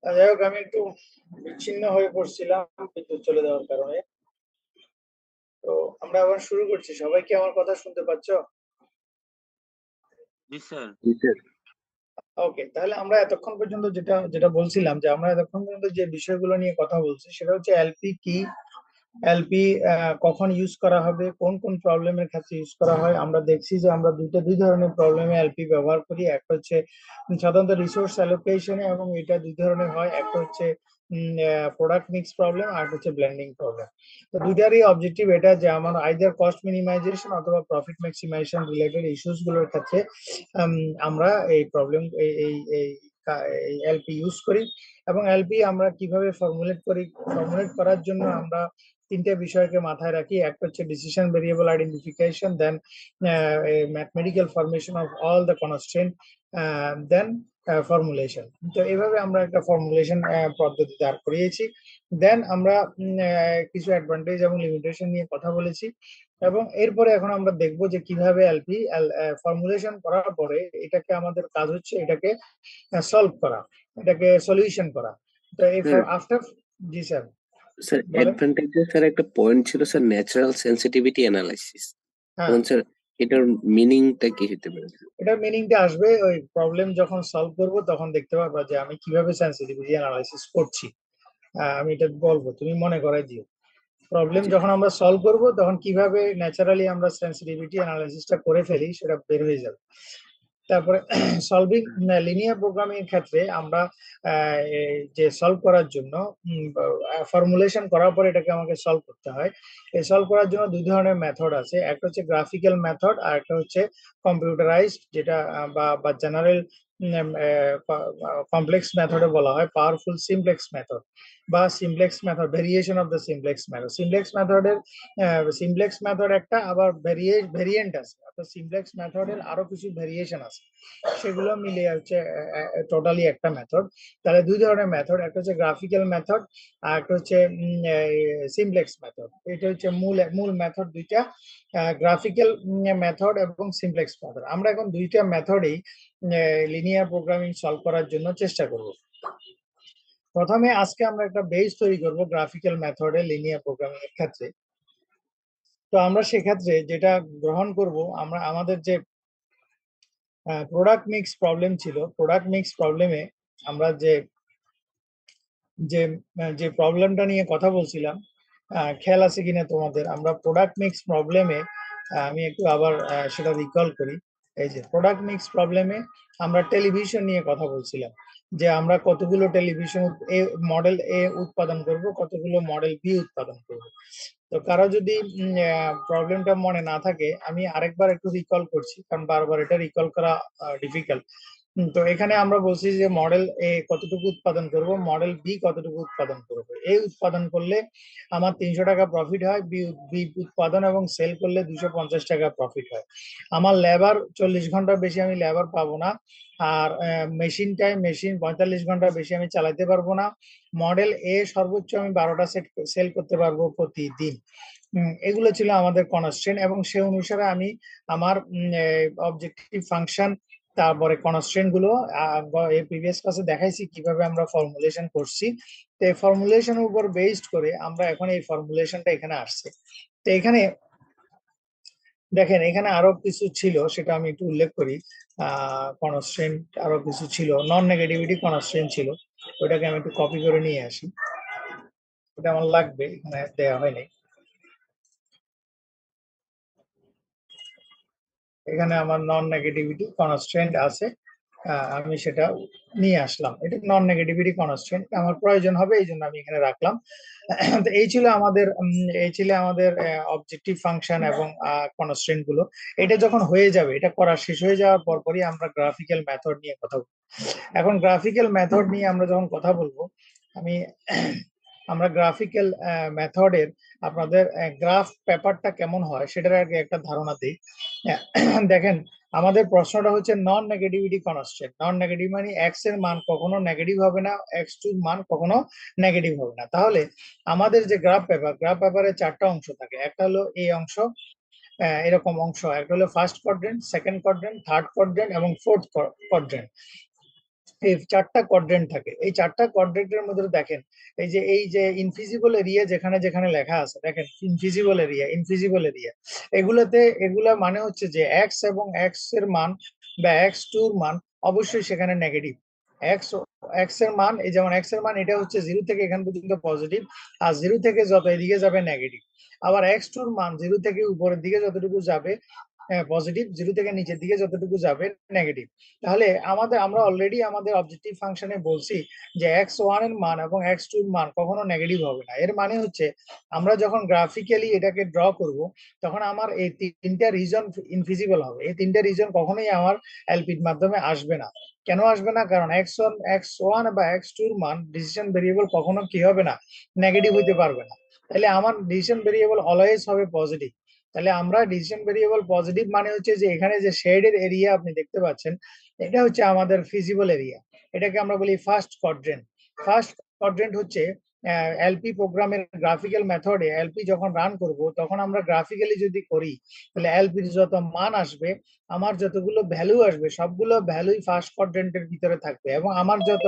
যাই হোক, আমি একটু বিচ্ছিন্ন হয়ে পড়ছিলাম বিদ্যুৎ চলে যাওয়ার কারণে। তো আমরা আবার শুরু করছি। সবাই কি আমার কথা শুনতে পাচ্ছ? জি স্যার। ওকে, তাহলে আমরা এতক্ষণ পর্যন্ত যেটা যেটা বলছিলাম, যে আমরা এতক্ষণ পর্যন্ত যে বিষয়গুলো নিয়ে কথা বলছি সেটা হচ্ছে এলপি কি, এলপি কখন ইউজ করা হবে, কোন কোন প্রবলেমের ক্ষেত্রে ইউজ করা হয়। আমরা দেখছি যে আমরা দুই ধরনের প্রবলেমে এলপি ব্যবহার করি। একটা হচ্ছে সাধারণত রিসোর্স অ্যালোকেশনে, এবং এটা দুই ধরনের হয়। একটা হচ্ছে প্রোডাক্ট মিক্স প্রবলেম, আর একটা হচ্ছে ব্লেন্ডিং প্রবলেম। তো দুইটারই অবজেক্টিভ এটা যে আমার আইদার কস্ট মিনিমাইজেশন অথবা প্রফিট ম্যাক্সিমাইজেশন রিলেটেড ইস্যুস গুলোর ক্ষেত্রে আমরা এই প্রবলেম এই এলপি ইউজ করি। এবং এলপি আমরা কিভাবে ফর্মুলেট করি, ফর্মুলেট করার জন্য আমরা তিনটে বিষয়কে মাথায় রাখি। একটা হচ্ছে decision variable identification, then mathematical formation of all the constraint, then formulation. তো এইভাবে আমরা একটা ফর্মুলেশন পদ্ধতি দাঁড় করিয়েছি। দেন আমরা কিছু অ্যাডভান্টেজ এবং লিমিটেশন নিয়ে কথা বলেছি, এবং এরপরে এখন আমরা দেখব যে কিভাবে এলপি ফর্মুলেশন করার পরে এটাকে আমাদের কাজ হচ্ছে এটাকে সলভ করা, এটাকে সলিউশন করা। তো এই আফটার, জি স্যার। স্যার অ্যাডভান্টেজে স্যার একটা পয়েন্ট ছিল স্যার, ন্যাচারাল সেনসিটিভিটি অ্যানালাইসিস। হ্যাঁ স্যার এটার মিনিংটা কি হতে পারে? এটার মিনিংটা আসবে ওই প্রবলেম যখন সলভ করব তখন দেখতে পারবা যে আমি কিভাবে সেনসিটিভিটি অ্যানালাইসিস করছি। আমি এটা বলবো, তুমি মনে করাই দিও। প্রবলেম যখন আমরা সলভ করব তখন কিভাবে ন্যাচারালি আমরা সেনসিটিভিটি অ্যানালাইসিসটা করে ফেলি সেটা বের হয়ে যাবে। তারপরে সলভিং লিনিয়ার প্রোগ্রামিং এর ক্ষেত্রে আমরা যে সলভ করার জন্য ফর্মুলেশন করার পরে এটাকে আমাকে সলভ করতে হয়। এই সলভ করার জন্য দুই ধরনের মেথড আছে। একটা হচ্ছে গ্রাফিক্যাল মেথড, আর একটা হচ্ছে কম্পিউটারাইজড, যেটা বা জেনারেল কমপ্লেক্স মেথডে বলা হয় পাওয়ারফুল সিমপ্লেক্স মেথড, বা simplex method, variation of the simplex method. Simplex method একটা, আবার ভেরিয়েন্ট আছে, অর্থাৎ সিমপ্লেক্স মেথডের আরো কিছু ভেরিয়েশন আছে, সেগুলো মিলে হচ্ছে টোটালি একটা মেথড। তাহলে দুই ধরনের মেথড, একটা হচ্ছে গ্রাফিক্যাল মেথড, আর একটা হচ্ছে সিমপ্লেক্স মেথড। এটা হচ্ছে মূল মেথড দুইটা, গ্রাফিক্যাল মেথড এবং সিমপ্লেক্স মেথড। আমরা এখন দুইটা মেথডেই লিনিয়ার প্রোগ্রামিং সলভ করার জন্য চেষ্টা করব। প্রথমে আজকে আমরা একটা বেস তৈরি করব গ্রাফিক্যাল মেথডে লিনিয়ার প্রোগ্রামিং এর ক্ষেত্রে। তো আমরা সেক্ষেত্রে যেটা গ্রহণ করব, আমরা আমাদের যে প্রোডাক্ট মিক্স প্রবলেম ছিল, প্রোডাক্ট মিক্স প্রবলেমে আমরা যে যে যে প্রবলেমটা নিয়ে কথা বলছিলাম, খেয়াল আছে কিনা তোমাদের, আমরা প্রোডাক্ট মিক্স প্রবলেমে আমি একটু আবার সেটা রিকল করি। এই যে প্রোডাক্ট মিক্স প্রবলেমে আমরা টেলিভিশন নিয়ে কথা বলছিলাম, যে আমরা কতগুলো টেলিভিশন মডেল এ উৎপাদন করব, কতগুলো মডেল বি উৎপাদন করব। তো কারো যদি প্রবলেমটা মনে না থাকে, আমি আরেকবার একটু রিকল করছি, কারণ বারবার এটা রিকল করা ডিফিকাল্ট। তো এখানে আমরা বলছি যে মডেল এ কতটুকু উৎপাদন করব, মডেল বি কতটুকু উৎপাদন করব। এ উৎপাদন করলে আমার 300 টাকা প্রফিট হয়, বি উৎপাদন এবং সেল করলে 250 টাকা প্রফিট হয়। আমার লেবার 40 ঘন্টা বেশি আমি লেবার পাবো না, আর মেশিন 45 ঘন্টা বেশি আমি চালাতে পারবো না। মডেল এ সর্বোচ্চ আমি 12টা সেট সেল করতে পারবো প্রতিদিন। এগুলো ছিল আমাদের কনস্ট্রেন্ট, এবং সে অনুসারে আমি আমার অবজেক্টিভ ফাংশন, তারপরে কনস্ট্রেন্ট গুলো এই প্রিভিয়াস ক্লাসে দেখাইছি কিভাবে আমরা ফর্মুলেশন করছি। তো এই ফর্মুলেশনের উপর বেসড করে আমরা এখন এই ফর্মুলেশনটা এখানে আসছে। তো এখানে দেখেন, এখানে আরো কিছু ছিল, সেটা আমি একটু উল্লেখ করি। কনস্ট্রেন্ট আরো কিছু ছিল, নন নেগেটিভিটি কনস্ট্রেন্ট ছিল, ওইটাকে আমি একটু কপি করে নিয়ে আসি, এটা আমার লাগবে, এখানে দেওয়া হয়নি। এখানে আমার নন নেগেটিভিটি কনস্ট্রেন্ট আছে, আমি সেটা নিয়ে আসলাম। এটা নন নেগেটিভিটি কনস্ট্রেন্ট আমার প্রয়োজন হবে, এই জন্য আমি এখানে রাখলাম। তো এই ছিল আমাদের অবজেক্টিভ ফাংশন এবং কনস্ট্রেন্ট গুলো। এটা যখন হয়ে যাবে, এটা করা শেষ হয়ে যাওয়ার পরপরই আমরা গ্রাফিক্যাল মেথড নিয়ে কথা বলবো। এখন গ্রাফিক্যাল মেথড নিয়ে আমরা যখন কথা বলবো, আমরা গ্রাফিক্যাল মেথডের আপনাদের গ্রাফ পেপারটা কেমন হয় সেটার আগে একটা ধারণা দিই। দেখেন, আমাদের প্রশ্নটা হচ্ছে নন নেগেটিভিটি কনস্ট্যান্ট। নন নেগেটিভ মানে এক্স এর মান কখনো নেগেটিভ হবে না, এক্স টু মান কখনো নেগেটিভ হবে না। তাহলে আমাদের যে গ্রাফ পেপারে 4টা অংশ থাকে। একটা হলো এই অংশ, এরকম অংশ, একটা হলো first quadrant, second quadrant, third quadrant এবং ফোর্থ কোয়াড্রেন্ট। এই 4টা কোয়াড্রেন্ট থাকে। এই 4টা কোয়াড্রেন্টের মধ্যে দেখেন, এই যে ইনভিজিবল এরিয়া যেখানে যেখানে লেখা আছে, দেখেন ইনভিজিবল এরিয়া, এগুলা মানে হচ্ছে যে এক্স এবং এক্স এর মান বা এক্স টুর মান অবশ্যই সেখানে নেগেটিভ। এক্স এক্স এর মান, এই যেমন এক্স এর মান এটা হচ্ছে 0 থেকে এখান পর্যন্ত পজিটিভ, আর 0 থেকে যত এদিকে যাবে নেগেটিভ। আবার এক্স টুর মান 0 থেকে উপরের দিকে যতটুকু যাবে পজিটিভ, 0 থেকে নিচের দিকে যতটুকু যাবে নেগেটিভ। তাহলে আমরা অলরেডি আমাদের অবজেক্টিভ ফাংশনে বলছি যে x1 এর মান এবং x2 এর মান কখনো নেগেটিভ হবে না। এর মানে হচ্ছে আমরা যখন গ্রাফিক্যালি এটাকে ড্র করব, তখন আমার এই 3টা রিজন ইনভিজিবল হবে। এই 3টা রিজন কখনোই আমার এলপির মাধ্যমে আসবে না। কেন আসবে না? কারণ x1 বা x2 এর মান ডিসিশন ভেরিয়েবল কখনো কি হবে না, নেগেটিভ হইতে পারবে না। তাহলে আমার ডিসিশন ভেরিয়েবল অলওয়েজ হবে পজিটিভ। তাহলে আমরা ডিসিশন ভেরিয়েবল পজিটিভ মানে হচ্ছে যে এখানে যে শেডের এরিয়া আপনি দেখতে পাচ্ছেন, এটা হচ্ছে আমাদের ফিজিবল এরিয়া। এটাকে আমরা বলি ফার্স্ট কোয়াড্রেন্ট। ফার্স্ট কোয়াড্রেন্ট হচ্ছে এলপি প্রোগ্রামের গ্রাফিক্যাল মেথডে এলপি যখন রান করব, তখন আমরা গ্রাফিক্যালি যদি করি, তাহলে এলপির যত মান আসবে, আমার যতগুলো ভ্যালু আসবে, সবগুলো ভ্যালুই ফার্স্ট কোয়াড্রেন্টের ভিতরে থাকবে, এবং আমার যত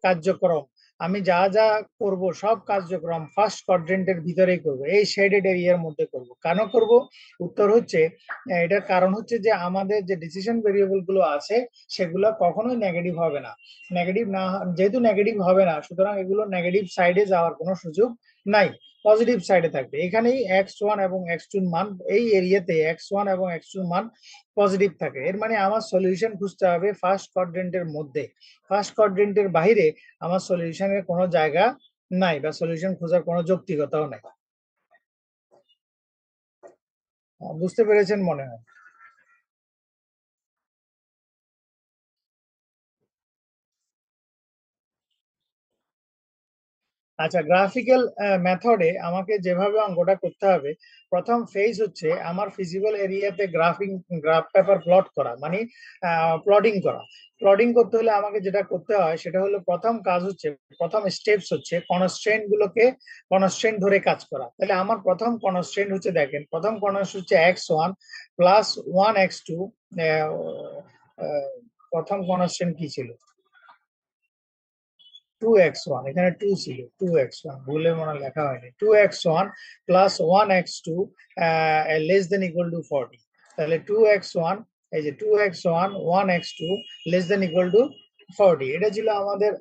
কার্যক্রম, আমি যা যা করব সব কার্যক্রম ফার্স্ট কোয়াড্রেন্টের ভিতরেই করব, এই শেডেড এরিয়ার মধ্যে করব। কেন করব? উত্তর হচ্ছে, এটার কারণ হচ্ছে যে আমাদের যে ডিসিশন ভেরিয়েবল গুলো আছে, সেগুলো কখনোই নেগেটিভ হবে না। নেগেটিভ না, যেহেতু নেগেটিভ হবে না, সুতরাং এগুলো নেগেটিভ সাইডে যাওয়ার কোনো সুযোগ নাই, পজিটিভ সাইডে থাকবে। এখানেই x1 এবং x2 মান, এই এরিয়াতে x1 এবং x2 মান পজিটিভ থাকে। এর মানে আমার সলিউশন খুঁজতে হবে ফার্স্ট কোয়াড্রেন্টের মধ্যে। ফার্স্ট কোয়াড্রেন্টের বাইরে আমার সলিউশনের কোনো জায়গা নাই, বা সলিউশন খোঁজার কোনো যৌক্তিকতাও নাই। বুঝতে পেরেছেন মনে হয়? আচ্ছা, গ্রাফিক্যাল মেথডে আমাকে যেভাবে অঙ্কটা করতে হবে, প্রথম ফেজ হচ্ছে আমার ফিজিবল এরিয়াতে গ্রাফ পেপার প্লট করা, মানে প্লটিং করা। প্লটিং করতে হলে আমাকে যেটা করতে হয় সেটা হলো, প্রথম কাজ হচ্ছে, প্রথম স্টেপস হচ্ছে কনস্ট্রেন্ট ধরে কাজ করা। তাহলে আমার প্রথম কনস্ট্রেন্ট হচ্ছে, দেখেন, প্রথম কনস্ট্রেন্ট হচ্ছে x1 প্লাস 1x2। প্রথম কনস্ট্রেন্ট কি ছিল? 2x1, এখানে 2 ছিল, 2x1 ভুলে মনে লেখা হয়নি। 2x1 plus 1x2 less than equal two 40। তাহলে 2x1, এই যে 2x1 1x2 less than equal two 40, এটা ছিল আমাদের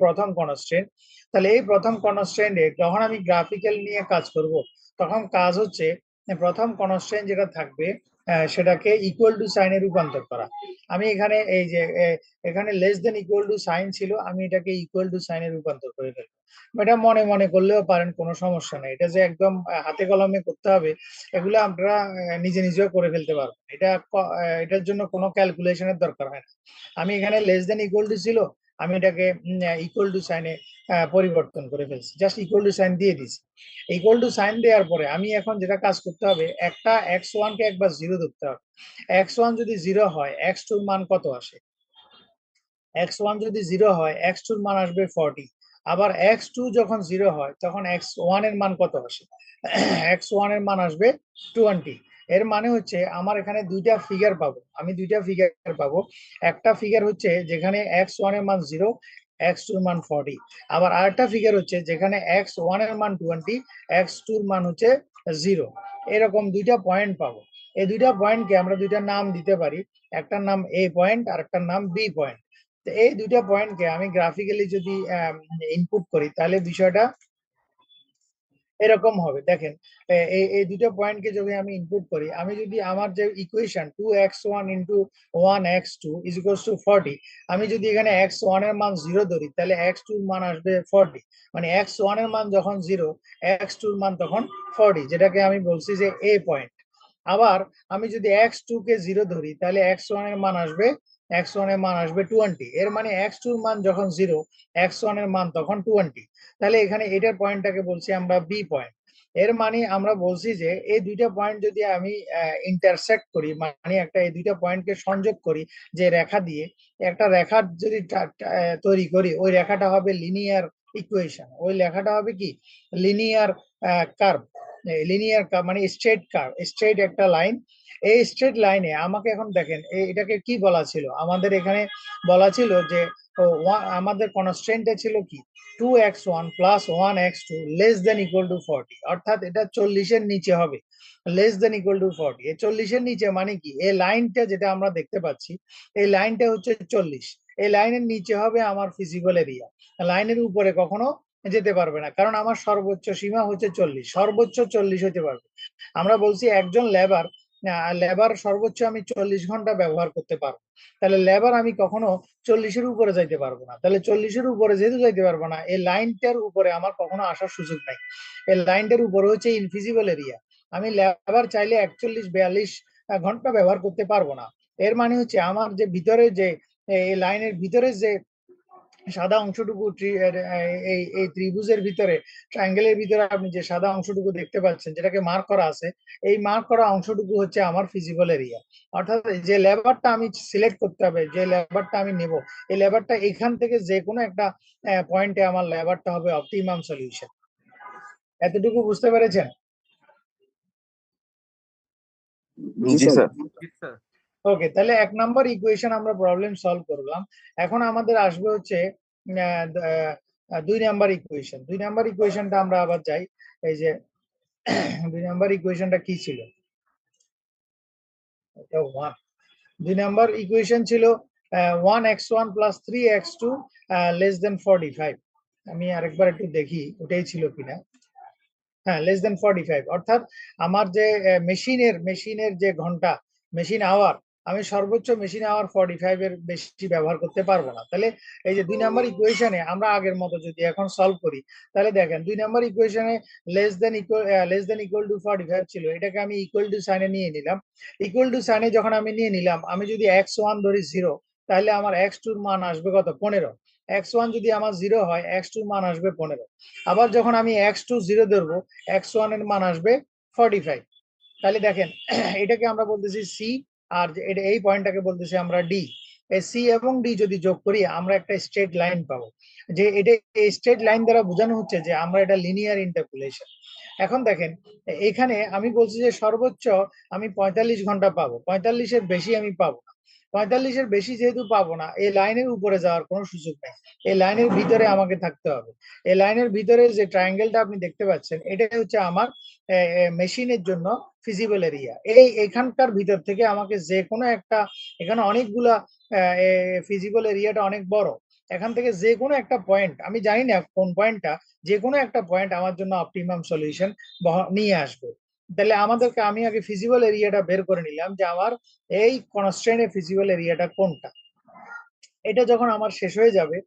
প্রথম কনস্ট্রেন্ট। তাহলে এই প্রথম কনস্ট্রেন্টে যখন আমি গ্রাফিক্যাল নিয়ে কাজ করব, তখন কাজ হচ্ছে, প্রথম কনস্ট্রেন্ট যেটা থাকবে সেটাকে ইকুয়াল টু সাইনে রূপান্তর করা। আমি এখানে এই যে এখানে less than equal to sign ছিল, আমি এটাকে ইকুয়াল টু সাইনে রূপান্তর করে ফেলবো। এটা মনে মনে করলেও পারেন, কোনো সমস্যা নেই। এটা যে একদম হাতে কলমে করতে হবে এগুলো আপনারা নিজে নিজেও করে ফেলতে পারবেন। এটার জন্য কোনো ক্যালকুলেশনের দরকার হয় না। আমি এখানে লেস দেন ইকুয়াল টু ছিল, আমি এটাকে ইকুয়াল টু সাইনে পরিবর্তন করে ফেলছি, জাস্ট ইকুয়াল টু সাইন দিয়ে দিছি। ইকুয়াল টু সাইন দেওয়ার পরে আমি এখন যেটা কাজ করতে হবে, একটা x1 কে একবার 0 ধরতে হবে। x1 যদি 0 হয় x2 এর মান কত আসে? x1 যদি 0 হয় x2 এর মান আসবে 40। আবার x2 যখন 0 হয় তখন x1 এর মান কত আসে? x1 এর মান আসবে 20। এর মানে হচ্ছে আমার এখানে দুইটা ফিগার পাবো, আমি দুইটা ফিগার পাবো। একটা ফিগার হচ্ছে যেখানে x1 এর মান 0, x2 এর মান 40। আবার আরেকটা ফিগার হচ্ছে যেখানে x1 এর মান 20, x2 এর মান হচ্ছে 0। এরকম দুইটা পয়েন্ট পাবো। এই দুইটা পয়েন্টকে আমরা দুইটা নাম দিতে পারি, একটার নাম A পয়েন্ট আর একটার নাম B পয়েন্ট। তো এই দুইটা পয়েন্টকে আমি গ্রাফিক্যালি যদি ইনপুট করি তাহলে বিষয়টা এরকম হবে। দেখেন, এই দুটো পয়েন্টকে যদি আমি ইনপুট করি, আমি যদি আমার যে equation 2x1 into 1x2 is equals two 40, আমি যদি এখানে x1 এর মান 0 ধরি তাহলে x2 এর মান আসবে 40। মানে x1 এর মান যখন 0, x2 এর মান তখন 40, যেটাকে আমি বলছি যে a পয়েন্ট। আবার আমি যদি x2 কে 0 ধরি তাহলে x1 এর মান আসবে 20। এর মানে x2 এর মান যখন 0, x1 এর মান তখন 20। তাহলে এখানে এটার পয়েন্টটাকে বলছি আমরা বি পয়েন্ট। এর মানে আমরা বলছি যে এই দুইটা পয়েন্ট যদি আমি ইন্টারসেক্ট করি, মানে একটা এই দুইটা পয়েন্টকে সংযোগ করি যে রেখা দিয়ে, একটা রেখার যদি তৈরি করি, ওই রেখাটা হবে লিনিয়ার ইকুয়েশন। ওই লেখাটা হবে কি? Linear curve. লিনিয়ার কার্ভ মানে স্ট্রেট কার্ভ, স্ট্রেট একটা লাইন। এই স্ট্রেট লাইনে আমাকে এখন দেখেন এটাকে কি বলা ছিল, আমাদের এখানে বলা ছিল যে আমাদের কনস্ট্রেন্টে ছিল কি 2x1 plus 1x2 less than equal two 40, অর্থাৎ এটা 40 এর নিচে হবে। লেস দেন ইকুয়াল টু 40, এই 40 এর নিচে মানে কি, এই লাইনটা যেটা আমরা দেখতে পাচ্ছি এই লাইনটা হচ্ছে 40। এই লাইনের নিচে হবে আমার ফিজিবল এরিয়া, লাইনের উপরে কখনো যেতে পারবে না, কারণ আমার সর্বোচ্চ সীমা হচ্ছে 40, সর্বোচ্চ 40 হতে পারবে। আমরা বলছি একজন লেবার সর্বোচ্চ আমি 40 ঘন্টা ব্যবহার করতে পারবো। তাহলে লেবার আমি কখনো 40-এর উপরে যাইতে পারবো না। তাহলে 40-এর উপরে যেহেতু যাইতে পারবো না, এই লাইনটার উপরে আমার কখনো আসার সুযোগ নাই। এই লাইনটার উপরে হচ্ছে ইনভিজিবল এরিয়া, আমি লেবার চাইলে 41-42 ঘন্টা ব্যবহার করতে পারবো না। এর মানে হচ্ছে আমার যে ভিতরে যে এই লাইনের ভিতরে যে সাদা অংশটুকু, এই ত্রিভুজের ভিতরে, ট্রায়াঙ্গেলের ভিতরে আপনি যে সাদা অংশটুকু দেখতে পাচ্ছেন যেটাকে মার্ক করা আছে, এই মার্ক করা অংশটুকু হচ্ছে আমার ফিজিবল এরিয়া। অর্থাৎ যে লেবারটা আমি সিলেক্ট করতে হবে, যে লেবারটা আমি নেব, এই লেবারটা এখান থেকে যে কোনো একটা পয়েন্টে আমার লেবারটা হবে অপটিমাম সলিউশন। এতটুকু বুঝতে পেরেছেন? জি স্যার। ওকে, তাহলে 1 নম্বর ইকুয়েশন আমরা প্রবলেম সলভ করলাম। এখন আমাদের আসবে হচ্ছে 2 নাম্বার ইকুয়েশন। 2 নাম্বার ইকুয়েশনটা আমরা আবার যাই, এই যে 2 নাম্বার ইকুয়েশনটা কি ছিল? এটা 1। 2 নাম্বার ইকুয়েশন ছিল 1x1 plus 3x2 less than 45। আমি আরেকবার একটু দেখি ওটাই ছিল কিনা। হ্যাঁ, লেস দেন 45, অর্থাৎ আমার যে মেশিনের যে ঘন্টা, মেশিন আওয়ার, আমি সর্বোচ্চ মেশিন আওয়ার 45 এর বেশি ব্যবহার করতে পারবো না। তাহলে এই যে 2 নাম্বার ইকুয়েশনে আমরা আগের মতো যদি এখন সলভ করি, তাহলে দেখেন 2 নাম্বার ইকুয়েশনে লেস দেন ইকুয়াল টু 45 ছিল, এটাকে আমি ইকুয়াল টু সাইনে নিয়ে নিলাম। ইকুয়াল টু সাইনে যখন আমি নিয়ে নিলাম, আমি যদি x1 ধরি 0, তাহলে আমার x2 এর মান আসবে কত? 15। x1 যদি আমার 0 হয়, x2 এর মান আসবে 15। আবার যখন আমি x2 0 ধরবো, x1 এর মান আসবে 45। তাহলে দেখেন এটাকে আমরা বলতেছি সি, আর এটা এই পয়েন্টটাকে বলতেছি আমরা ডি। এই সি এবং ডি যদি যোগ করি আমরা একটা স্ট্রেট লাইন পাবো, যে এটা স্ট্রেট লাইন দ্বারা বোঝানো হচ্ছে যে আমরা এটা লিনিয়ার ইন্টারপোলেশন। এখন দেখেন এখানে আমি বলছি যে সর্বোচ্চ আমি 45 ঘন্টা পাবো, 45 এর বেশি আমি পাবো না। 45 এর বেশি যেহেতু পাবো না, এই লাইনের উপরে যাওয়ার কোনো সুযোগ নেই, এই লাইনের ভিতরে আমাকে থাকতে হবে। এই লাইনের ভিতরে যে ট্রায়াঙ্গেলটা আপনি দেখতে পাচ্ছেন, এটাই হচ্ছে আমার মেশিনের জন্য ফিজিবল এরিয়া। এখানকার ভিতর থেকে আমাকে যে কোনো একটা, এখানে অনেকগুলা ফিজিবল এরিয়াটা অনেক বড়, এখান থেকে যে কোনো একটা পয়েন্ট, আমি জানি না কোন পয়েন্টটা, যে কোনো একটা পয়েন্ট আমার জন্য অপটিমাম সলিউশন নিয়ে আসবে। তাহলে আমাদেরকে আমি আগে ফিজিবল এরিয়াটা বের করে নিলাম যে আমার এই কনস্ট্রেইনে ফিজিবল এরিয়াটা কোনটা। এটা যখন আমার শেষ হয়ে যাবে,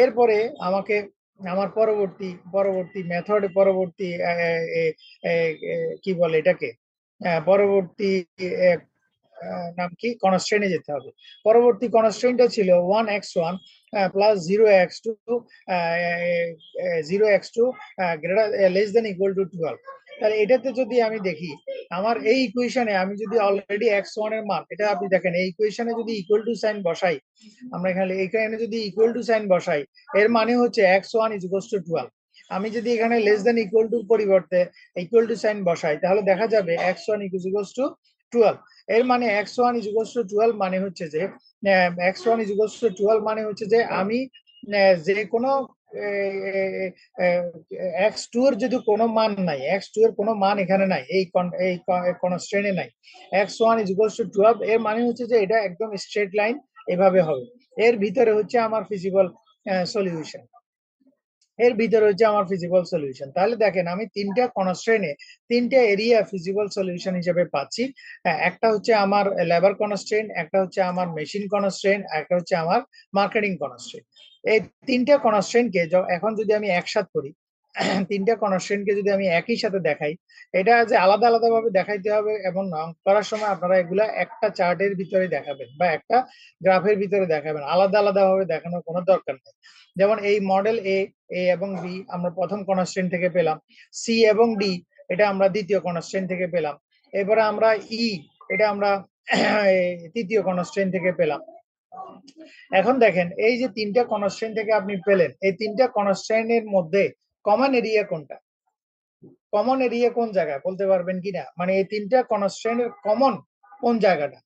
এরপরে আমাকে আমার পরবর্তী মেথড, পরবর্তী কি বলে এটাকে, পরবর্তী নাম কি, কনস্ট্রেইনে যেতে হবে। পরবর্তী কনস্ট্রেইনটা ছিল 1x1 plus 0x2 greater less than equal two 12। তাহলে এটাতে যদি আমি দেখি আমার এই ইকুয়েশনে আমি যদি অলরেডি x1 এর মান, এটা আপনি দেখেন এই ইকুয়েশনে যদি ইকুয়াল টু সাইন বসাই, আমরা এখানে যদি ইকুয়াল টু সাইন বসাই, এর মানে হচ্ছে x1 ইজ ইকুয়াল টু 12। আমি যদি এখানে লেস দেন ইকুয়াল টু পরিবর্তে ইকুয়াল টু সাইন বসাই, তাহলে দেখা যাবে x1 ইকুয়াল টু 12। এর মানে x1 ইজ ইকুয়াল টু 12 মানে হচ্ছে যে x1 ইজ ইকুয়াল টু 12 মানে হচ্ছে যে আমি যে কোনো x2 এর যদি কোনো মান নাই, x2 এর কোনো মান এখানে নাই, এই কনস্ট্রেইনে নাই, x1 ইজ ইকুয়াল টু 12, এর মানে হচ্ছে যে এটা একদম স্ট্রেট লাইন এভাবে হবে। এর ভিতরে হচ্ছে আমার ফিজিবল সলিউশন, এর ভিতরে হচ্ছে আমার ফিজিবল সলিউশন। তাহলে দেখেন আমি তিনটা কনস্ট্রেইনে তিনটা এরিয়া ফিজিবল সলিউশন হিসেবে পাচ্ছি। একটা হচ্ছে আমার লেবার কনস্ট্রেইন, একটা হচ্ছে আমার মেশিন কনস্ট্রেইন, একটা হচ্ছে আমার মার্কেটিং কনস্ট্রেইন। এই তিনটা কনস্ট্রেইনকে এখন যদি আমি একসাথে করি, তিনটা কনস্ট্রেইনকে যদি আমি একই সাথে দেখাই, এটা যে আলাদা আলাদা ভাবে দেখাইতে হবে এমন না, করার সময় আপনারা এগুলা একটা চার্টের ভিতরে দেখাবেন বা একটা গ্রাফের ভিতরে দেখাবেন, আলাদা আলাদা ভাবে দেখানোর কোনো দরকার নেই। যেমন এই মডেল এ এবং বি আমরা প্রথম কনস্ট্রেইন থেকে পেলাম, সি এবং ডি এটা আমরা দ্বিতীয় কনস্ট্রেইন থেকে পেলাম, এবারে আমরা ই এটা আমরা তৃতীয় কনস্ট্রেইন থেকে পেলাম। এখন দেখেন এই যে তিনটা কনস্ট্রেইন থেকে আপনি পেলেন, এই তিনটা কনস্ট্রেইনের মধ্যে কমন এরিয়া কোনটা? কমন এরিয়া কোন জায়গায় বলতে পারবেন কিনা? মানে এই তিনটা কনস্ট্রেইনের কমন কোন জায়গাটা?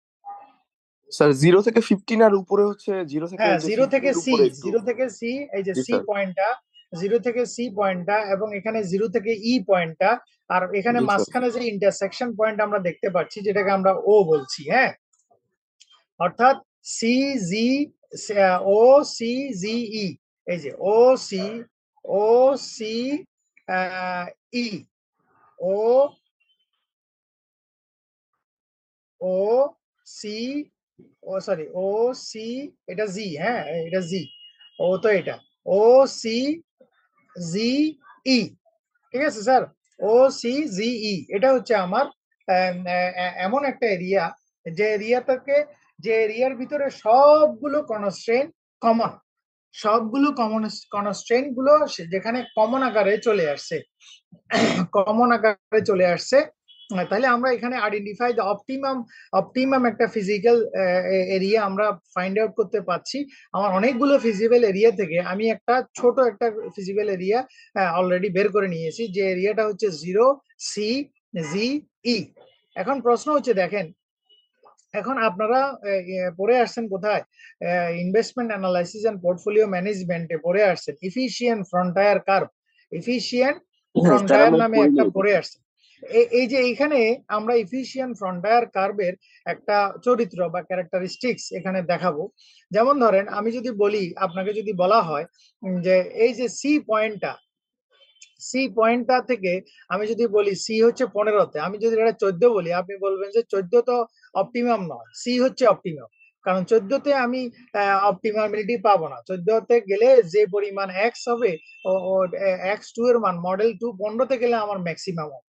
স্যার 0 থেকে 15 আর উপরে হচ্ছে 0 থেকে হ্যাঁ, যে 0 থেকে 15 এর সি, উপরে একটু 0 থেকে সি, এই যে জি সি স্যার পয়েন্টটা, 0 থেকে সি পয়েন্টটা এবং এখানে 0 থেকে ই পয়েন্টটা, আর এখানে জি স্যার মাঝখানে যে ইন্টারসেকশন পয়েন্ট আমরা দেখতে পাচ্ছি যেটাকে আমরা ও বলছি, হ্যাঁ, অর্থাৎ সি জি, ও সি জি ই, এই যে ও সি ই, ও ও সি, ও সরি ও সি, এটা জি, হ্যাঁ এটা জি, ও তো এটা ও সি জি ই, ঠিক আছে স্যার, ও সি জি ই এটা হচ্ছে আমার এমন একটা এরিয়া যে এরিয়ার ভিতরে সবগুলো কনস্ট্রেইন কমন, সবগুলো কনস্ট্রেইন গুলো যেখানে কমন আকারে চলে আসছে, কমন আকারে চলে আসছে, তাহলে আমরা এখানে আইডেন্টিফাই দ্য অপটিমাম একটা ফিজিক্যাল এরিয়া আমরা ফাইন্ড আউট করতে পারছি। আমার অনেকগুলো ফিজিবল এরিয়া থেকে আমি একটা ছোট একটা ফিজিবল এরিয়া অলরেডি বের করে নিয়েছি, যে এরিয়াটা হচ্ছে 0 সি জি ই। এখন প্রশ্ন হচ্ছে দেখেন, এখন আপনারা পড়ে আসছেন কোথায়, ইনভেস্টমেন্ট অ্যানালাইসিস এন্ড পোর্টফোলিও ম্যানেজমেন্টে পড়ে আসছেন efficient frontier curve, efficient sir frontier আমরা নামে পড়িনি একটা এটা। পড়ে আসছেন। এই যে এইখানে আমরা এফিশিয়েন্ট ফ্রন্টায়ার কার্ভের একটা চরিত্র বা ক্যারেক্টারিস্টিক্স এখানে দেখাবো। যেমন ধরেন আমি যদি বলি, আপনাকে যদি বলা হয় যে এই যে সি পয়েন্টটা থেকে আমি যদি বলি সি হচ্ছে 15-তে, আমি যদি এটা 14 বলি, আপনি বলবেন যে 14 তো অপটিমাম নয়, সি হচ্ছে অপটিমাম, কারণ 14-তে আমি অপটিমামিলিটি পাবো না। 14-তে গেলে যে পরিমাণ এক্স হবে, ও x2 এর মান মডেল 2 15-তে গেলে আমার ম্যাক্সিমাম হবে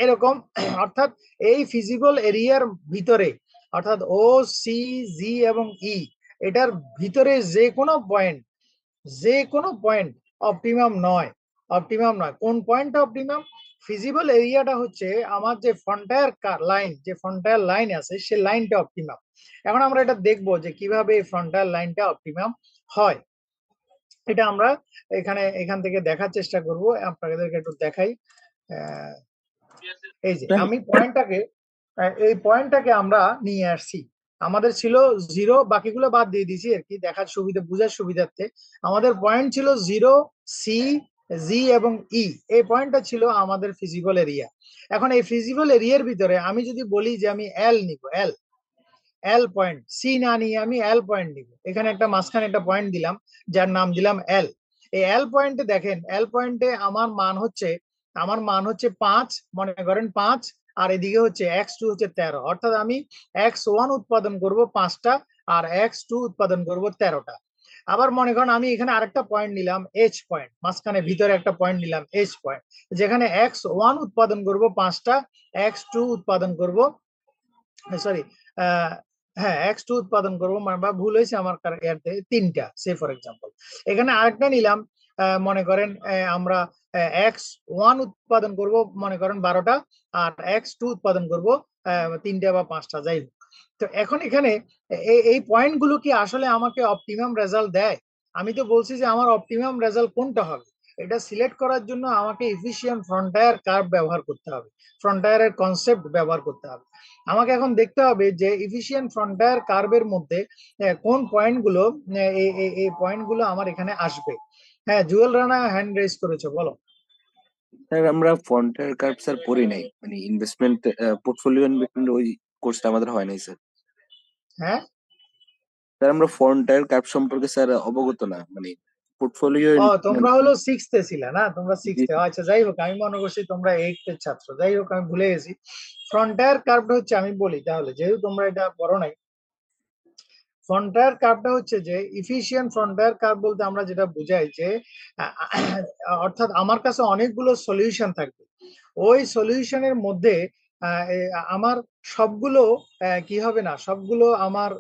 এরকম। অর্থাৎ এই ফিজিবল এরিয়ার ভিতরে, অর্থাৎ ও সি জি এবং ই এটার ভিতরে যে কোনো পয়েন্ট অপটিমাম নয়, কোন পয়েন্টটা অপটিমাম? ফিজিবল এরিয়াটা হচ্ছে আমার যে ফ্রন্টায়ার লাইন আছে সেই লাইনটা অপটিমাম। এখন আমরা এটা দেখবো যে কিভাবে ফ্রন্টায়ার লাইনটা অপটিমাম হয়, এটা আমরা এখান থেকে দেখার চেষ্টা করব। আপনাদেরকে একটু দেখাই, এই যে আমি এই পয়েন্টটাকে আমরা নিয়ে আসছি, আমাদের ছিল 0, বাকিগুলো বাদ দিয়ে দিয়েছি আর কি দেখার সুবিধা, বুঝার সুবিধার্থে। আমাদের পয়েন্ট ছিল 0 সি জি এবং ই, এই পয়েন্টটা ছিল আমাদের ফিজিবল এরিয়া। এখন এই ফিজিবল এরিয়ার ভিতরে আমি যদি বলি যে আমি এল নিব, এল পয়েন্ট, সি না নিয়ে আমি এল পয়েন্ট নিব, এখানে একটা মাঝখানে একটা পয়েন্ট দিলাম যার নাম দিলাম এল। এই এল পয়েন্টে দেখেন, এল পয়েন্টে আমার মান হচ্ছে 5, মনে করেন 5, আর এদিকে হচ্ছে x2 হচ্ছে 13, অর্থাৎ আমি x1 উৎপাদন করব 5টা আর x2 উৎপাদন করব 13টা। আবার মনে করেন আমি এখানে আরেকটা পয়েন্ট নিলাম h পয়েন্ট, মাঝখানে ভিতরে একটা পয়েন্ট নিলাম h পয়েন্ট, যেখানে x1 উৎপাদন করব 5টা, x2 উৎপাদন করব, সরি হ্যাঁ x2 উৎপাদন করবো, মানে বা ভুল হয়েছে আমার ইয়াতে 3টা, সে ফর এক্সাম্পল। এখানে আরেকটা নিলাম, মনে করেন আমরা x1 উৎপাদন করব মনে করেন 12টা আর x2 উৎপাদন করব 3টা বা 5টা, যাই হোক। তো এখন এখানে এই পয়েন্ট গুলো কি আসলে আমাকে অপটিমাম রেজাল্ট দেয়? আমি তো বলছি যে আমার অপটিমাম রেজাল্ট কোনটা হবে, এটা সিলেক্ট করার জন্য আমাকে এফিশিয়েন্ট ফ্রন্টায়ার কার্ভ ব্যবহার করতে হবে, ফ্রন্টায়ারের কনসেপ্ট ব্যবহার করতে হবে। আমাকে এখন দেখতে হবে যে এফিশিয়েন্ট ফ্রন্টায়ার কার্ভের মধ্যে কোন পয়েন্টগুলো, এই পয়েন্টগুলো আমার এখানে আসবে। হ্যাঁ, জুয়েল রানা হ্যান্ড রেজ করেছো, বলো। স্যার আমরা ফ্রন্টায়ার কার্ভ স্যার পড়ি নাই, মানে ইনভেস্টমেন্ট পোর্টফোলিও ইনভেস্টমেন্ট ওই কোর্সটা আমাদের হয় নাই স্যার। হ্যাঁ স্যার আমরা ফ্রন্টায়ার কার্ভ সম্পর্কে স্যার অবগত না, মানে পোর্টফোলিও। ও, তোমরা হলো 6th ছিল না, তোমরা 6th, আচ্ছা যাই হোক, আমি মনে করছি তোমরা 8th এর ছাত্র, যাই হোক আমি ভুলে গেছি। ফ্রন্টায়ার কার্ভটা হচ্ছে, আমি বলি তাহলে, যেহেতু তোমরা এটা পড়ো নাই। ফ্রন্টায়ার কার্ভটা হচ্ছে যে এফিশিয়েন্ট ফ্রন্টায়ার কার্ভ বলতে আমরা যেটা বুঝাই যে অর্থাৎ আমার কাছে অনেকগুলো সলিউশন থাকবে, ওই সলিউশনের মধ্যে আমার সবগুলো কি হবে না, সবগুলো আমার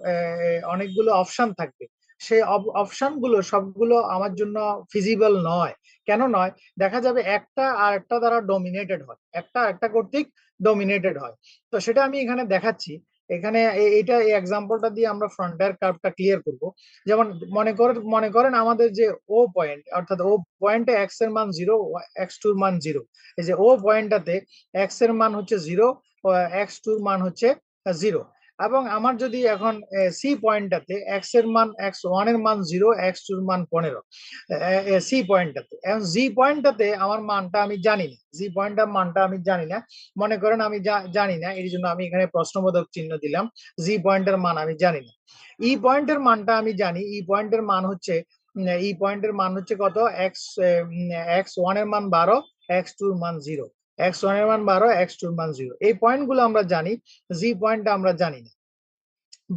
অনেকগুলো অপশন থাকবে, সেই অপশন গুলো সবগুলো আমার জন্য ফিজিবল নয়। কেন নয়? দেখা যাবে একটা আর একটা দ্বারা ডমিনেটেড হয়, একটা একটা কর্তৃক ডমিনেটেড হয়। তো সেটা আমি এখানে দেখাচ্ছি। এখানে এইটা, এই এক্সাম্পলটা দিয়ে আমরা ফ্রন্টায়ার কার্ভটা ক্লিয়ার করব। যেমন মনে করেন আমাদের যে ও পয়েন্ট, অর্থাৎ ও পয়েন্টে এক্স এর মান 0, x2 এর মান 0। এই যে ও পয়েন্টটাতে এক্স এর মান হচ্ছে 0, x2 এর মান হচ্ছে 0। এবং আমার যদি এখন সি পয়েন্টটাতে এক্স এর মান x1 এর মান 0, x2 এর মান 15, সি পয়েন্টটাতে। এখন জি পয়েন্টটাতে আমার মানটা আমি জানি না, জি পয়েন্টটার মানটা আমি জানি না, মনে করেন আমি জানি না, এই জন্য আমি এখানে প্রশ্নবোধক চিহ্ন দিলাম, জি পয়েন্টের মান আমি জানি না। ই পয়েন্টের মানটা আমি জানি, ই পয়েন্টের মান হচ্ছে, ই পয়েন্টের মান হচ্ছে কত, x1 এর মান 12, x2 এর মান 0, x1 এর মান 12, x2 এর মান 0। এই পয়েন্টগুলো আমরা জানি, জি পয়েন্টটা আমরা জানি না।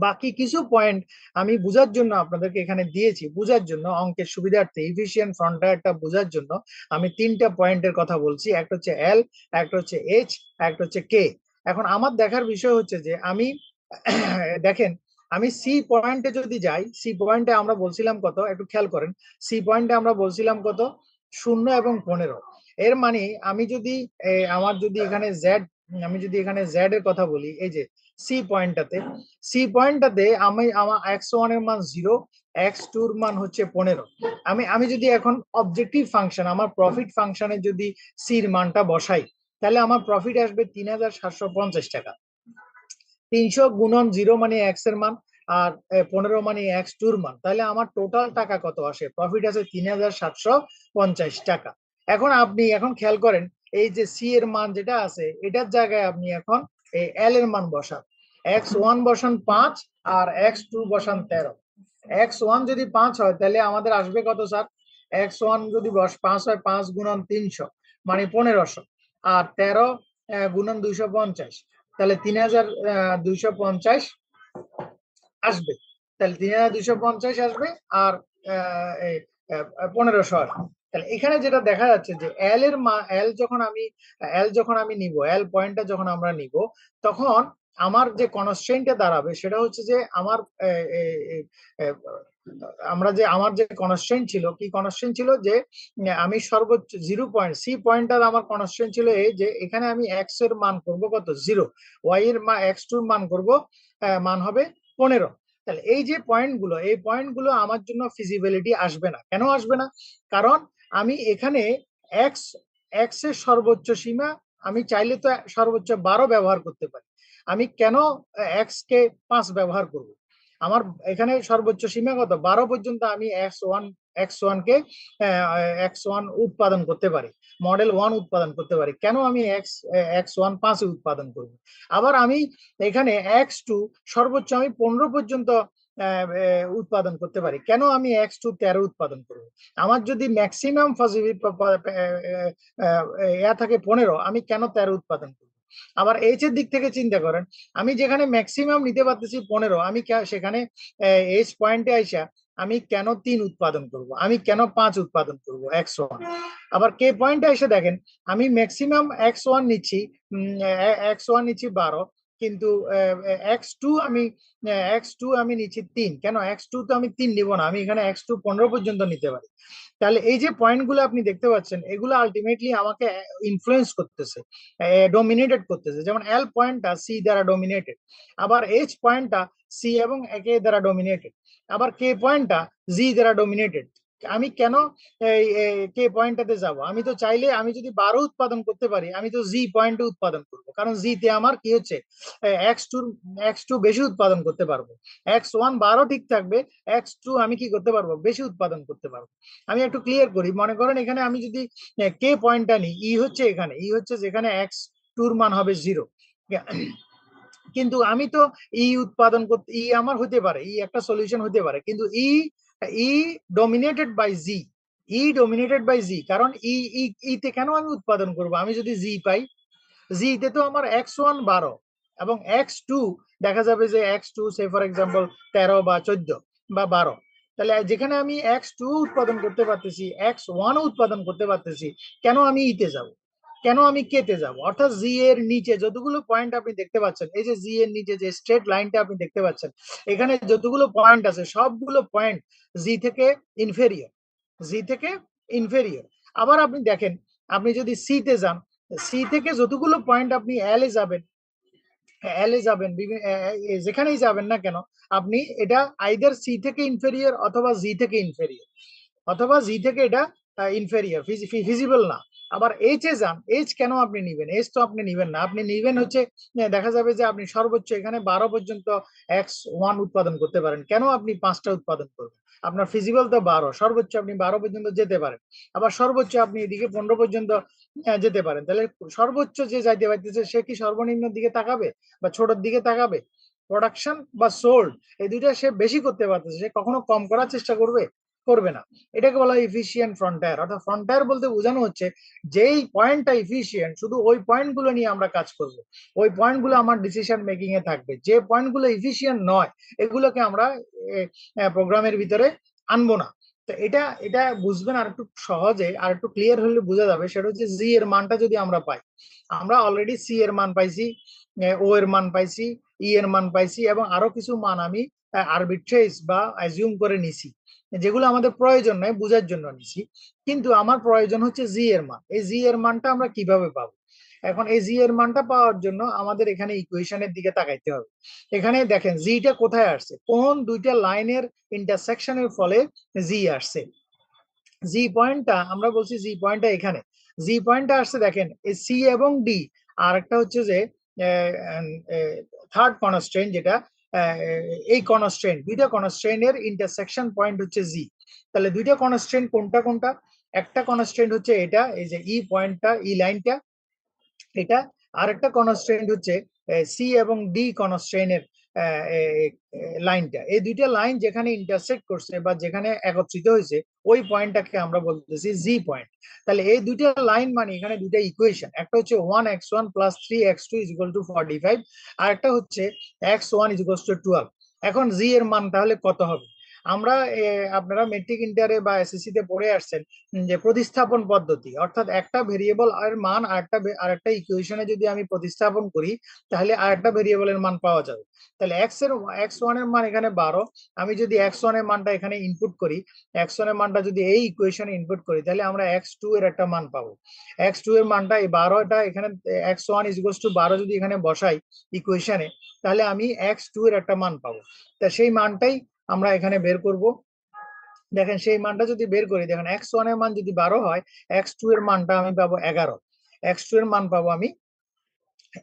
বাকি কিছু পয়েন্ট আমি বোঝার জন্য আপনাদেরকে এখানে দিয়েছি, বোঝার জন্য, অঙ্কের সুবিধার্থে এফিশিয়েন্ট ফ্রন্টায়ারটা বোঝার জন্য আমি 3টা পয়েন্টের কথা বলছি, একটা হচ্ছে এল, একটা হচ্ছে এইচ, একটা হচ্ছে কে। এখন আমার দেখার বিষয় হচ্ছে যে আমি দেখেন, আমি সি পয়েন্টে যদি যাই, সি পয়েন্টে আমরা বলছিলাম কত, একটু খেয়াল করেন, সি পয়েন্টে আমরা বলছিলাম কত, 0 এবং 15। এর মানে আমি যদি আমার যদি এখানে জেড, আমি যদি এখানে জেড এর কথা বলি, এই যে সি পয়েন্টটাতে আমি আমার x1 এর মান 0, x2 এর মান হচ্ছে 15। আমি যদি এখন অবজেক্টিভ ফাংশন, আমার প্রফিট ফাংশনে যদি সির মানটা বসাই, তাহলে আমার প্রফিট আসবে 3750 টাকা। 300 গুণন 0 মানে এক্স এর মান, আর 15 মানে x2 এর মান, তাহলে আমার টোটাল টাকা কত আসে, প্রফিট আছে 3750 টাকা। এখন আপনি এখন খেয়াল করেন, এই যে সি এর মান যেটা আছে, এটার জায়গায় আপনি এখন এই এল এর মান বসান, x1 বসান 5 আর x2 বসান 13। x1 যদি 5 হয় তাহলে আমাদের আসবে কত স্যার, x1 যদি 5 হয়, 5 গুণন 300 মানে 1500, আর 13 গুণন 250, তাহলে 3250 আসবে, তাহলে 3250 আসবে, আর 1500 আসবে। তাহলে এখানে যেটা দেখা যাচ্ছে যে এল এর মান, এল যখন আমি নিব, এল পয়েন্টটা যখন আমরা নিব, তখন আমার যে কনস্ট্রেন্টে দাঁড়াবে সেটা হচ্ছে যে আমার আমার যে কনস্ট্রেন্ট ছিল, কি কনস্ট্রেন্ট ছিল, যে আমি সর্বোচ্চ 0 পয়েন্ট, সি পয়েন্টটার আমার কনস্ট্রেন্ট ছিল এই যে এখানে আমি এক্স এর মান করব কত, 0, ওয়াই এর মান, x2 এর মান করব, মান হবে 15। তাহলে এই যে পয়েন্টগুলো, এই পয়েন্টগুলো আমার জন্য ফিজিবিলিটি আসবে না। কেন আসবে না? কারণ আমি এখানে এক্স এক্স এর সর্বোচ্চ সীমা, আমি চাইলে তো সর্বোচ্চ 12 ব্যবহার করতে পারি, আমি কেন এক্স কে 5 ব্যবহার করব? আমার এখানে সর্বোচ্চ সীমা কত, 12 পর্যন্ত আমি x1 উৎপাদন করতে পারি, মডেল 1 উৎপাদন করতে পারি, কেন আমি x1 5 উৎপাদন করব? আবার আমি এখানে x2 সর্বোচ্চ আমি 15 পর্যন্ত উৎপাদন করতে পারি, কেন আমি x2 13 উৎপাদন করব? আমার যদি ম্যাক্সিমাম থাকে 15, আমি কেন 13 উৎপাদন করব? আবার এইচ এর দিক থেকে চিন্তা করেন, আমি যেখানে ম্যাক্সিমাম নিতে পারতেছি 15, আমি সেখানে এইচ পয়েন্টে আইসা আমি কেন 3 উৎপাদন করব, আমি কেন 5 উৎপাদন করব x1। আবার কে পয়েন্টে এসে দেখেন আমি ম্যাক্সিমাম x1 নিচ্ছি, x1 নিচ্ছি 12, কিন্তু x2 আমি আমি নিচ্ছি 3, কেন x2 তো আমি 3 নিব না, আমি এখানে x2 15 পর্যন্ত নিতে পারি। তাহলে এই যে পয়েন্টগুলো আপনি দেখতে পাচ্ছেন, এগুলো আলটিমেটলি আমাকে ইনফ্লুয়েন্স করতেছে, ডোমিনেটেড করতেছে। যেমন এল পয়েন্টটা সি দ্বারা ডোমিনেটেড, আবার এইচ পয়েন্টটা সি এবং কে দ্বারা ডোমিনেটেড, আবার কে পয়েন্টটা জি দ্বারা ডোমিনেটেড। আমি কেন কে পয়েন্টটাতে যাব? আমি তো চাইলে আমি যদি 12 উৎপাদন করতে পারি, আমি তো জি পয়েন্টে উৎপাদন করব, কারণ জি তে আমার কি হচ্ছে x2 বেশি উৎপাদন করতে পারবো। x1 12 ঠিক থাকবে, x2 আমি কি করতে পারবো, বেশি উৎপাদন করতে পারবো। আমি একটু ক্লিয়ার করি, মনে করেন এখানে আমি যদি কে পয়েন্টটা নিই, ই হচ্ছে এখানে, ই হচ্ছে যেখানে x2 এর মান হবে 0, কিন্তু আমি তো ই উৎপাদন করতে, ই আমার হতে পারে, ই একটা সলিউশন হতে পারে, কিন্তু E dominated by G, E dominated by G, কারণ তে কেন আমি উৎপাদন করব, আমি যদি জি পাই, জি তে তো আমার x1 12 এবং x2 দেখা যাবে যে x2 সে ফর এক্সাম্পল 13 বা 14 বা 12, তাহলে যেখানে আমি x2 উৎপাদন করতে পারতেছি, x1 উৎপাদন করতে পারতেছি, কেন আমি ইতে যাব, কেন আমি কেতে যাব? অর্থাৎ জি এর নিচে যতগুলো পয়েন্ট আপনি দেখতে পাচ্ছেন, এই যে জি এর নিচে যে স্ট্রেট লাইনটা আপনি দেখতে পাচ্ছেন, এখানে যতগুলো পয়েন্ট আছে সবগুলো পয়েন্ট জি থেকে ইনফেরিয়র, জি থেকে ইনফেরিয়র। আবার আপনি দেখেন, আপনি যদি সি তে যান, সি থেকে যতগুলো পয়েন্ট আপনি এল এ যাবেন, যেখানেই যাবেন না কেন, আপনি এটা আইদার সি থেকে ইনফেরিয়র অথবা জি থেকে ইনফেরিয়র, অথবা জি থেকে এটা ইনফেরিয়র, ফিজিবল না। আবার এইচ এ যান, এইচ কেন আপনি নিবেন, এইচ তো আপনি নিবেন না, আপনি নিবেন হচ্ছে দেখা যাবে যে আপনি সর্বোচ্চ এখানে 12 পর্যন্ত x1 উৎপাদন করতে পারেন, কেন আপনি 5টা উৎপাদন করবেন? আপনার ফিজিবল তো 12, সর্বোচ্চ আপনি 12 পর্যন্ত যেতে পারেন, আবার সর্বোচ্চ আপনি এদিকে 15 পর্যন্ত যেতে পারেন। তাহলে সর্বোচ্চ যে যাইতে পারতেছে সে কি সর্বনিম্নের দিকে তাকাবে বা ছোটর দিকে তাকাবে? প্রোডাকশন বা সোল্ড, এই দুইটা সে বেশি করতে পারতেছে, সে কখনো কম করার চেষ্টা করবে? করবে না। এটাকে বলা হয় ইফিশিয়েন্ট ফ্রন্টায়ার। অর্থাৎ ফ্রন্টায়ার বলতে বোঝানো হচ্ছে যেই পয়েন্টটা ইফিশিয়েন্ট, শুধু ওই পয়েন্টগুলো নিয়ে আমরা কাজ করব, ওই পয়েন্টগুলো আমার ডিসিশন মেকিং এ থাকবে। যে পয়েন্টগুলো ইফিশিয়েন্ট নয়, এগুলোকে আমরা প্রোগ্রামের ভিতরে আনবো না। তো এটা এটা বুঝবেন আর একটু সহজে, আর একটু ক্লিয়ার হলে বোঝা যাবে। সেটা হচ্ছে জি এর মানটা যদি আমরা পাই, আমরা অলরেডি সি এর মান পাইছি, ও এর মান পাইছি, ই এর মান পাইছি, এবং আরো কিছু মান আমি আরবিট্রেজ বা অ্যাজিউম করে নিছি, যেগুলো আমাদের প্রয়োজন নয়, বোঝার জন্য নিছি। কিন্তু আমার প্রয়োজন হচ্ছে জি এর মান। এই জি এর মানটা আমরা কিভাবে পাবো? এখন এই জি এর মানটা পাওয়ার জন্য আমাদের এখানে ইকুয়েশনের দিকে তাকাইতে হবে। এখানে দেখেন জিটা কোথায় আসছে, কোন দুইটা লাইনের ইন্টারসেকশনের ফলে জি আসছে। জি পয়েন্টটা আমরা বলছি, জি পয়েন্টটা এখানে, জি পয়েন্টটা আসছে দেখেন সি এবং ডি, আর একটা হচ্ছে যে থার্ড কনস্ট্রেন্ট, যেটা এই কনস্ট্রেন্ট, দুইটা কনস্ট্রেন্টের ইন্টারসেকশন পয়েন্ট হচ্ছে জি। তাহলে দুইটা কনস্ট্রেন্ট কোনটা কোনটা? একটা কনস্ট্রেন্ট হচ্ছে এটা, এই যে ই পয়েন্টটা, ই লাইনটা এটা, আর একটা কনস্ট্রেন্ট হচ্ছে সি এবং ডি কনস্ট্রেন্টের লাইনটা। এই দুইটা লাইন যেখানে ইন্টারসেক্ট করছে বা যেখানে একত্রিত হয়েছে, ওই পয়েন্টটাকে আমরা বলতেছি জি পয়েন্ট। তাহলে এই দুইটা লাইন মানে এখানে দুইটা ইকুয়েশন, একটা হচ্ছে 1x1 + 3x2 = 45, আর একটা হচ্ছে x1 = 12। এখন জি এর মান তাহলে কত হবে? আমরা আপনারা মেট্রিক ইন্টারে বা এসএসসি তে পড়ে আসছেন যে প্রতিস্থাপন পদ্ধতি, অর্থাৎ একটা ভেরিয়েবল এর মান আরেকটা ইকুয়েশনে যদি আমি প্রতিস্থাপন করি, তাহলে আরেকটা ভেরিয়েবলের মান পাওয়া যাবে। তাহলে x1 এর মান এখানে 12, আমি যদি x1 এর মানটা এখানে ইনপুট করি, x1 এর মানটা যদি এই ইকুয়েশনে ইনপুট করি, তাহলে আমরা x2 এর একটা মান পাবো। x2 এর মানটা এই 12টা এখানে, x1 = 12 যদি এখানে বসাই ইকুয়েশনে, তাহলে আমি x2 এর একটা মান পাবো। তা সেই মানটাই আমরা এখানে বের করব। দেখেন সেই মানটা যদি বের করি, দেখেন x1 এর মান যদি 12 হয়, x2 এর মানটা আমি পাবো 11, x2 এর মান পাবো আমি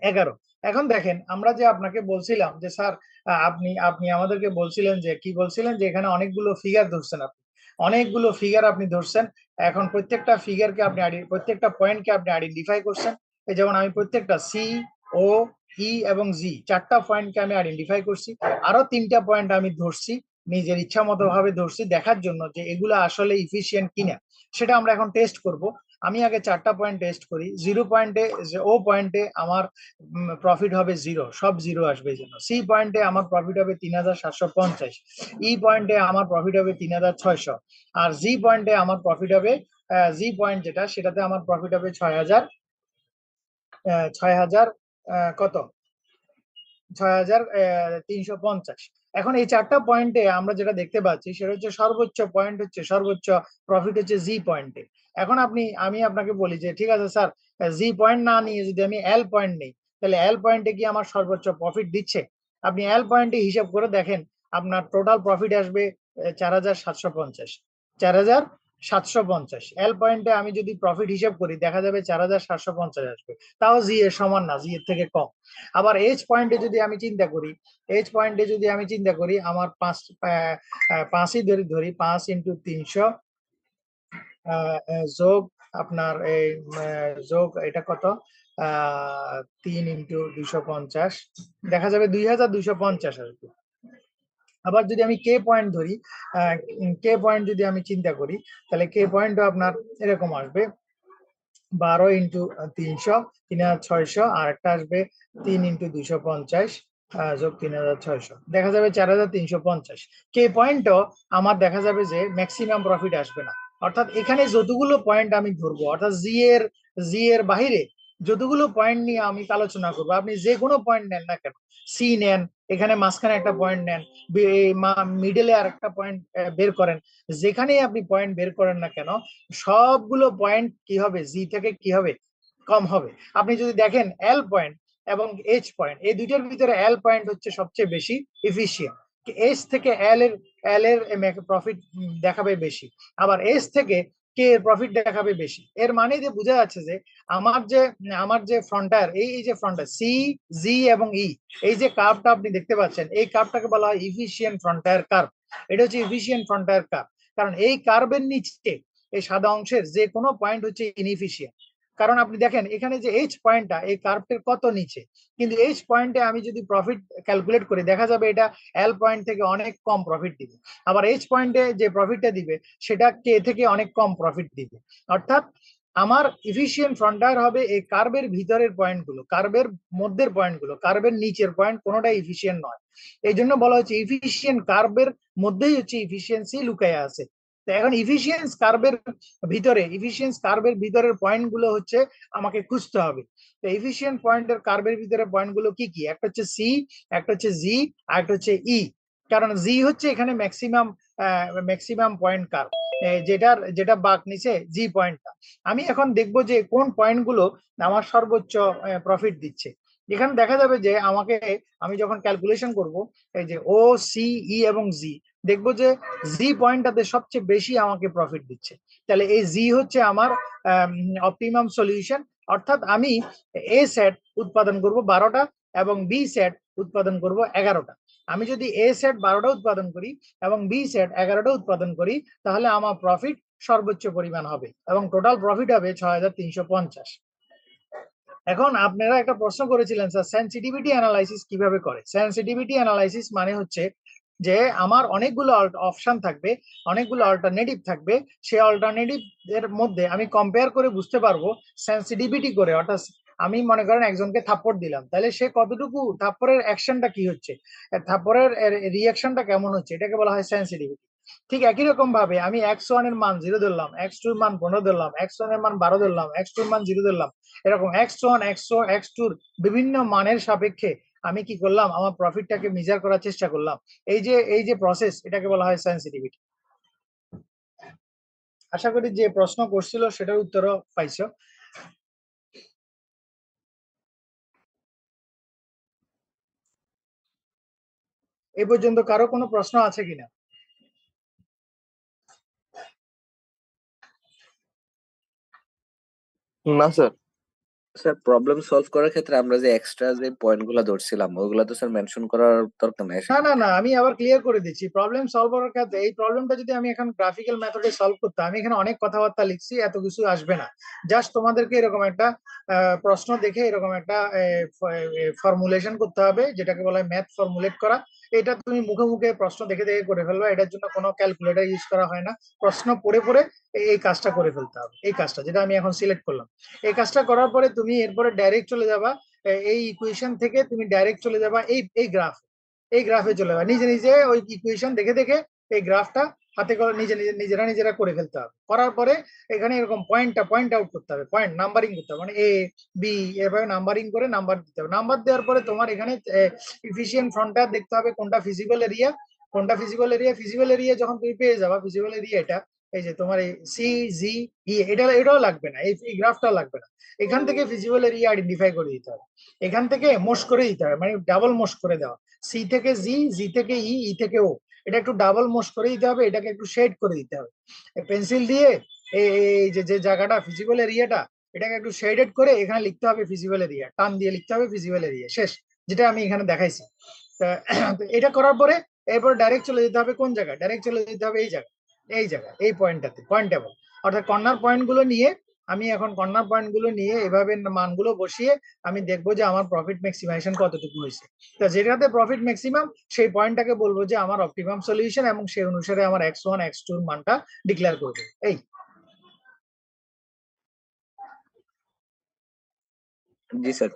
11। এখন দেখেন আমরা যে আপনাকে বলছিলাম যে স্যার, আপনি আপনি আমাদেরকে বলছিলেন যে, কি বলছিলেন যে এখানে অনেকগুলো ফিগার ধরছেন, আপনি অনেকগুলো ফিগার আপনি ধরছেন। এখন প্রত্যেকটা ফিগারকে আপনি প্রত্যেকটা পয়েন্টকে আপনি আইডেন্টিফাই করছেন। এই যেমন আমি প্রত্যেকটা সি, ও, ই এবং জি, 4টা পয়েন্টকে আমি আইডেন্টিফাই করছি। আরো 3টা পয়েন্ট আমি ধরছি, নিজের ইচ্ছা মতো ভাবে ধরছি, দেখার জন্য যে এগুলো আসলে ইফিশিয়েন্ট কিনা। সেটা আমরা এখন টেস্ট করব। আমি আগে 4টা পয়েন্ট টেস্ট করি। 0 পয়েন্টে, ও পয়েন্টে আমার প্রফিট হবে 0, সব 0 আসবে এই জন্য। সি পয়েন্টে আমার প্রফিট হবে 3750, ই পয়েন্টে আমার প্রফিট হবে 3600, আর জি পয়েন্টে আমার প্রফিট হবে, জি পয়েন্ট যেটা সেটাতে আমার প্রফিট হবে 6000, কত, 6350। এখন এই 4টা পয়েন্টে আমরা যেটা দেখতে পাচ্ছি সেটা হচ্ছে সর্বোচ্চ পয়েন্ট হচ্ছে, সর্বোচ্চ প্রফিট হচ্ছে জি পয়েন্টে। এখন আমি আপনাকে বলি যে ঠিক আছে স্যার, জি পয়েন্ট না নিয়ে যদি আমি এল পয়েন্ট নিই, তাহলে এল পয়েন্টে কি আমার সর্বোচ্চ প্রফিট দিচ্ছে? আপনি এল পয়েন্টে হিসাব করে দেখেন, আপনার টোটাল প্রফিট আসবে 4750, 4750। এল পয়েন্টে আমি যদি প্রফিট হিসাব করি দেখা যাবে 4750 আসবে, তাও জি এর সমান না, জি এর থেকে কম। আবার এইচ পয়েন্টে যদি আমি চিন্তা করি, আমার 5ই ধরি 5 × 300 যোগ আপনার এই যোগ এটা কত, 3 × 250, দেখা যাবে 2250 আসবে। আবার যদি আমি কে পয়েন্ট ধরি, কে পয়েন্ট যদি আমি চিন্তা করি, তাহলে কে পয়েন্টও আপনার এরকম আসবে 12 × 300, 3600, আর একটা আসবে 3 × 250 যোগ 3600, দেখা যাবে 4350। কে পয়েন্টও আমার দেখা যাবে যে ম্যাক্সিমাম প্রফিট আসবে না। অর্থাৎ এখানে যতগুলো পয়েন্ট আমি ধরবো, অর্থাৎ জি এর বাহিরে যতগুলো পয়েন্ট নিয়ে আমি আলোচনা করবো, আপনি যে কোনো পয়েন্ট নেন না কেন, সি নেন, এখানে মাঝখানে একটা পয়েন্ট নেন, মিডলে আর একটা পয়েন্ট বের করেন, যেখানেই আপনি পয়েন্ট বের করেন না কেন, সবগুলো পয়েন্ট কি হবে, জি থেকে কি হবে, কম হবে। আপনি যদি দেখেন এল পয়েন্ট এবং এইচ পয়েন্ট, এই দুইটার ভিতরে এল পয়েন্ট হচ্ছে সবচেয়ে বেশি এফিশিয়েন্ট, এইচ থেকে এল এর প্রফিট দেখাবে বেশি, আবার এইচ থেকে কে এর প্রফিট দেখাবে বেশি। এর মানে যে বোঝা যাচ্ছে যে আমার যে ফ্রন্টায়ার, এই যে ফ্রন্টায়ার সি, জি এবং ই, এই যে কার্ভটা আপনি দেখতে পাচ্ছেন, এই কার্ভটাকে বলা হয় ইফিশিয়েন্ট ফ্রন্টায়ার কার্ভ। এটা হচ্ছে ইফিশিয়েন্ট ফ্রন্টায়ার কার্ভ, কারণ এই কার্ভের নিচে এই সাদা অংশের যে কোনো পয়েন্ট হচ্ছে ইনএফিশিয়েন্ট। কারণ আপনি দেখেন এখানে যে এইচ পয়েন্টটা এই কার্ভের কত নিচে, কিন্তু এইচ পয়েন্টে আমি যদি প্রফিট ক্যালকুলেট করি দেখা যাবে এটা এল পয়েন্ট থেকে অনেক কম প্রফিট দিবে, আবার এইচ পয়েন্টে যে প্রফিটটা দিবে সেটা কে থেকে অনেক কম প্রফিট দিবে। অর্থাৎ আমার ইফিশিয়েন্ট ফ্রন্টায়ার হবে এই কার্ভের ভিতরের পয়েন্টগুলো, কার্ভের মধ্যের পয়েন্টগুলো, কার্ভের নিচের পয়েন্ট কোনোটাই ইফিশিয়েন্ট নয়। এই জন্য বলা হচ্ছে ইফিশিয়েন্ট কার্ভের মধ্যেই হচ্ছে ইফিশিয়েন্সি লুকায় আছে। তো এখন ইফিশিয়েন্স কার্ভের ভিতরের পয়েন্ট গুলো হচ্ছে আমাকে খুঁজতে হবে। তো এফিশিয়েন্ট পয়েন্টের কার্ভের ভিতরে পয়েন্ট গুলো কি কি, একটা হচ্ছে সি, একটা হচ্ছে জি, আর একটা হচ্ছে ই। কারণ জি হচ্ছে এখানে ম্যাক্সিমাম পয়েন্ট কার্ভ, যেটা বাঁক নিচে জি পয়েন্টটা। আমি এখন দেখবো যে কোন পয়েন্ট গুলো আমার সর্বোচ্চ প্রফিট দিচ্ছে। এখানে দেখা যাবে যে আমি যখন ক্যালকুলেশন করব, এই যে ও, সি, ই এবং জি, দেখবো যে জি পয়েন্টটাতে সবচেয়ে বেশি আমাকে প্রফিট দিচ্ছে। তাহলে এই জি হচ্ছে আমার অপটিমাম সলিউশন। অর্থাৎ আমি এ সেট উৎপাদন করব 12টা এবং বি সেট উৎপাদন করব 11টা। আমি যদি এ সেট 12টা উৎপাদন করি এবং বি সেট 11টা উৎপাদন করি, তাহলে আমার প্রফিট সর্বোচ্চ পরিমাণ হবে এবং টোটাল প্রফিট হবে 6350। এখন আপনারা একটা প্রশ্ন করেছিলেন স্যার, সেন্সিটিভিটি অ্যানালাইসিস কিভাবে করে। সেন্সিটিভিটি অ্যানালাইসিস মানে হচ্ছে যে আমার অনেকগুলো অপশন থাকবে, অনেকগুলো অল্টারনেটিভ থাকবে, সেই অল্টারনেটিভ এর মধ্যে আমি কম্পেয়ার করে বুঝতে পারবো সেন্সিটিভিটি করে। অর্থাৎ আমি মনে করেন একজনকে থাপ্পড় দিলাম, তাহলে সে কতটুকু, থাপ্পড়ের অ্যাকশনটা কি হচ্ছে, থাপ্পড়ের রিয়াকশনটা কেমন হচ্ছে, এটাকে বলা হয় সেন্সিটিভিটি। ঠিক একই রকম ভাবে আমি x1 এর মান 0 ধরলাম, x2 এর মান 15 ধরলাম, x1 এর মান 12 ধরলাম, x2 এর মান 0 ধরলাম, এরকম x1, x2 এর বিভিন্ন মানের সাপেক্ষে আমি কি করলাম, আমার প্রফিটটাকে মেজার করার চেষ্টা করলাম। এই যে প্রসেস, এটাকে বলা হয় সেন্সিটিভিটি। আশা করি যে প্রশ্ন করছিল সেটার উত্তরও পাইছো। এই পর্যন্ত কারো কোনো প্রশ্ন আছে কিনা? না স্যার। স্যার প্রবলেম সলভ করার ক্ষেত্রে আমরা যে এক্সট্রা যে পয়েন্ট গুলা ধরছিলাম ওগুলা তো স্যার মেনশন করার দরকার নাই। না, আমি আবার ক্লিয়ার করে দিচ্ছি। প্রবলেম সলভ করার ক্ষেত্রে এই প্রবলেমটা যদি আমি এখন গ্রাফিক্যাল মেথডে সলভ করতাম, আমি এখানে অনেক কথাবার্তা লিখছি, এত কিছু আসবে না। জাস্ট তোমাদেরকে এরকম একটা প্রশ্ন দেখে এরকম একটা ফর্মুলেশন করতে হবে, যেটাকে বলা হয় ম্যাথ ফর্মুলেট করা। এটা তুমি মুখে মুখে প্রশ্ন দেখে দেখে করে ফেলবা, এটার জন্য কোনো ক্যালকুলেটর ইউজ করা হয় না, প্রশ্ন পড়ে পড়ে এই কাজটা করে ফেলতে হবে। এই কাজটা যেটা আমি এখন সিলেক্ট করলাম, এই কাজটা করার পরে তুমি এরপরে ডাইরেক্ট চলে যাবা এই ইকুয়েশন থেকে, তুমি ডাইরেক্ট চলে যাবা এই গ্রাফে চলে যাবা, নিজে নিজে ওই ইকুয়েশন দেখে দেখে এই গ্রাফটা হাতে করে নিজেরা করে ফেলতে হবে। করার পরে এখানে এরকম পয়েন্ট আউট করতে হবে, পয়েন্ট নাম্বারিং করতে হবে, মানে এ বি এভাবে নাম্বারিং করে নাম্বার দিতে হবে। নাম্বার দেওয়ার পরে তোমার এখানে ইফিশিয়েন্ট ফ্রন্টার দেখতে হবে কোনটা ফিজিবল এরিয়া, ফিজিবল এরিয়া যখন তুমি পেয়ে যাবা, ফিজিবল এরিয়া এটা এই যে তোমার এই সি জি ই, এটাও লাগবে না, এই গ্রাফটাও লাগবে না। এখান থেকে ফিজিবল এরিয়া আইডেন্টিফাই করে দিতে হবে, এখান থেকে মোশ করে দিতে হবে, মানে ডাবল মোশ করে দেওয়া, সি থেকে জি থেকে ই থেকে ও, এটা একটু ডাবল মোশ করে দিতে হবে, এটাকে একটু শেড করে দিতে হবে পেন্সিল দিয়ে। এই যে জায়গাটা ফিজিবল এরিয়াটা, এটাকে একটু শেডেড করে এখানে লিখতে হবে ফিজিবল এরিয়া, টান দিয়ে লিখতে হবে ফিজিবল এরিয়া, শেষ, যেটা আমি এখানে দেখাইছি। তা এটা করার পরে এরপর ডাইরেক্ট চলে যেতে হবে কোন জায়গায়, ডাইরেক্ট চলে যেতে হবে এই জায়গায় এই পয়েন্টটাতে, পয়েন্টেবল, অর্থাৎ কর্নার পয়েন্ট গুলো নিয়ে আমি এখন কর্নার পয়েন্ট গুলো নিয়ে এভাবে মানগুলো বসিয়ে আমি দেখবো যে আমার প্রফিট ম্যাক্সিমাইজেশন কতটুকু হয়েছে। তো যেটাতে প্রফিট ম্যাক্সিমাম সেই পয়েন্টটাকে বলবো যে আমার অপটিমাম সলিউশন, এবং সেই অনুসারে আমার x1 x2 এর মানটা ডিক্লেয়ার করবে। এই জি স্যার।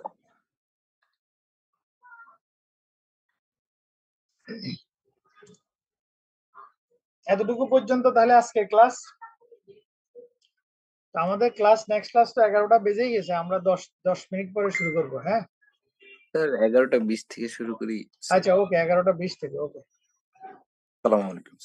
এতটুকু পর্যন্ত তাহলে আজকে ক্লাস। আমাদের ক্লাস নেক্সট ক্লাস তো 11টা বেজেই গেছে, আমরা 10 মিনিট পরে শুরু করবো। হ্যাঁ স্যার 11টা 20 থেকে শুরু করি। আচ্ছা ওকে, 11টা 20 থেকে। ওকে, আসসালামু আলাইকুম।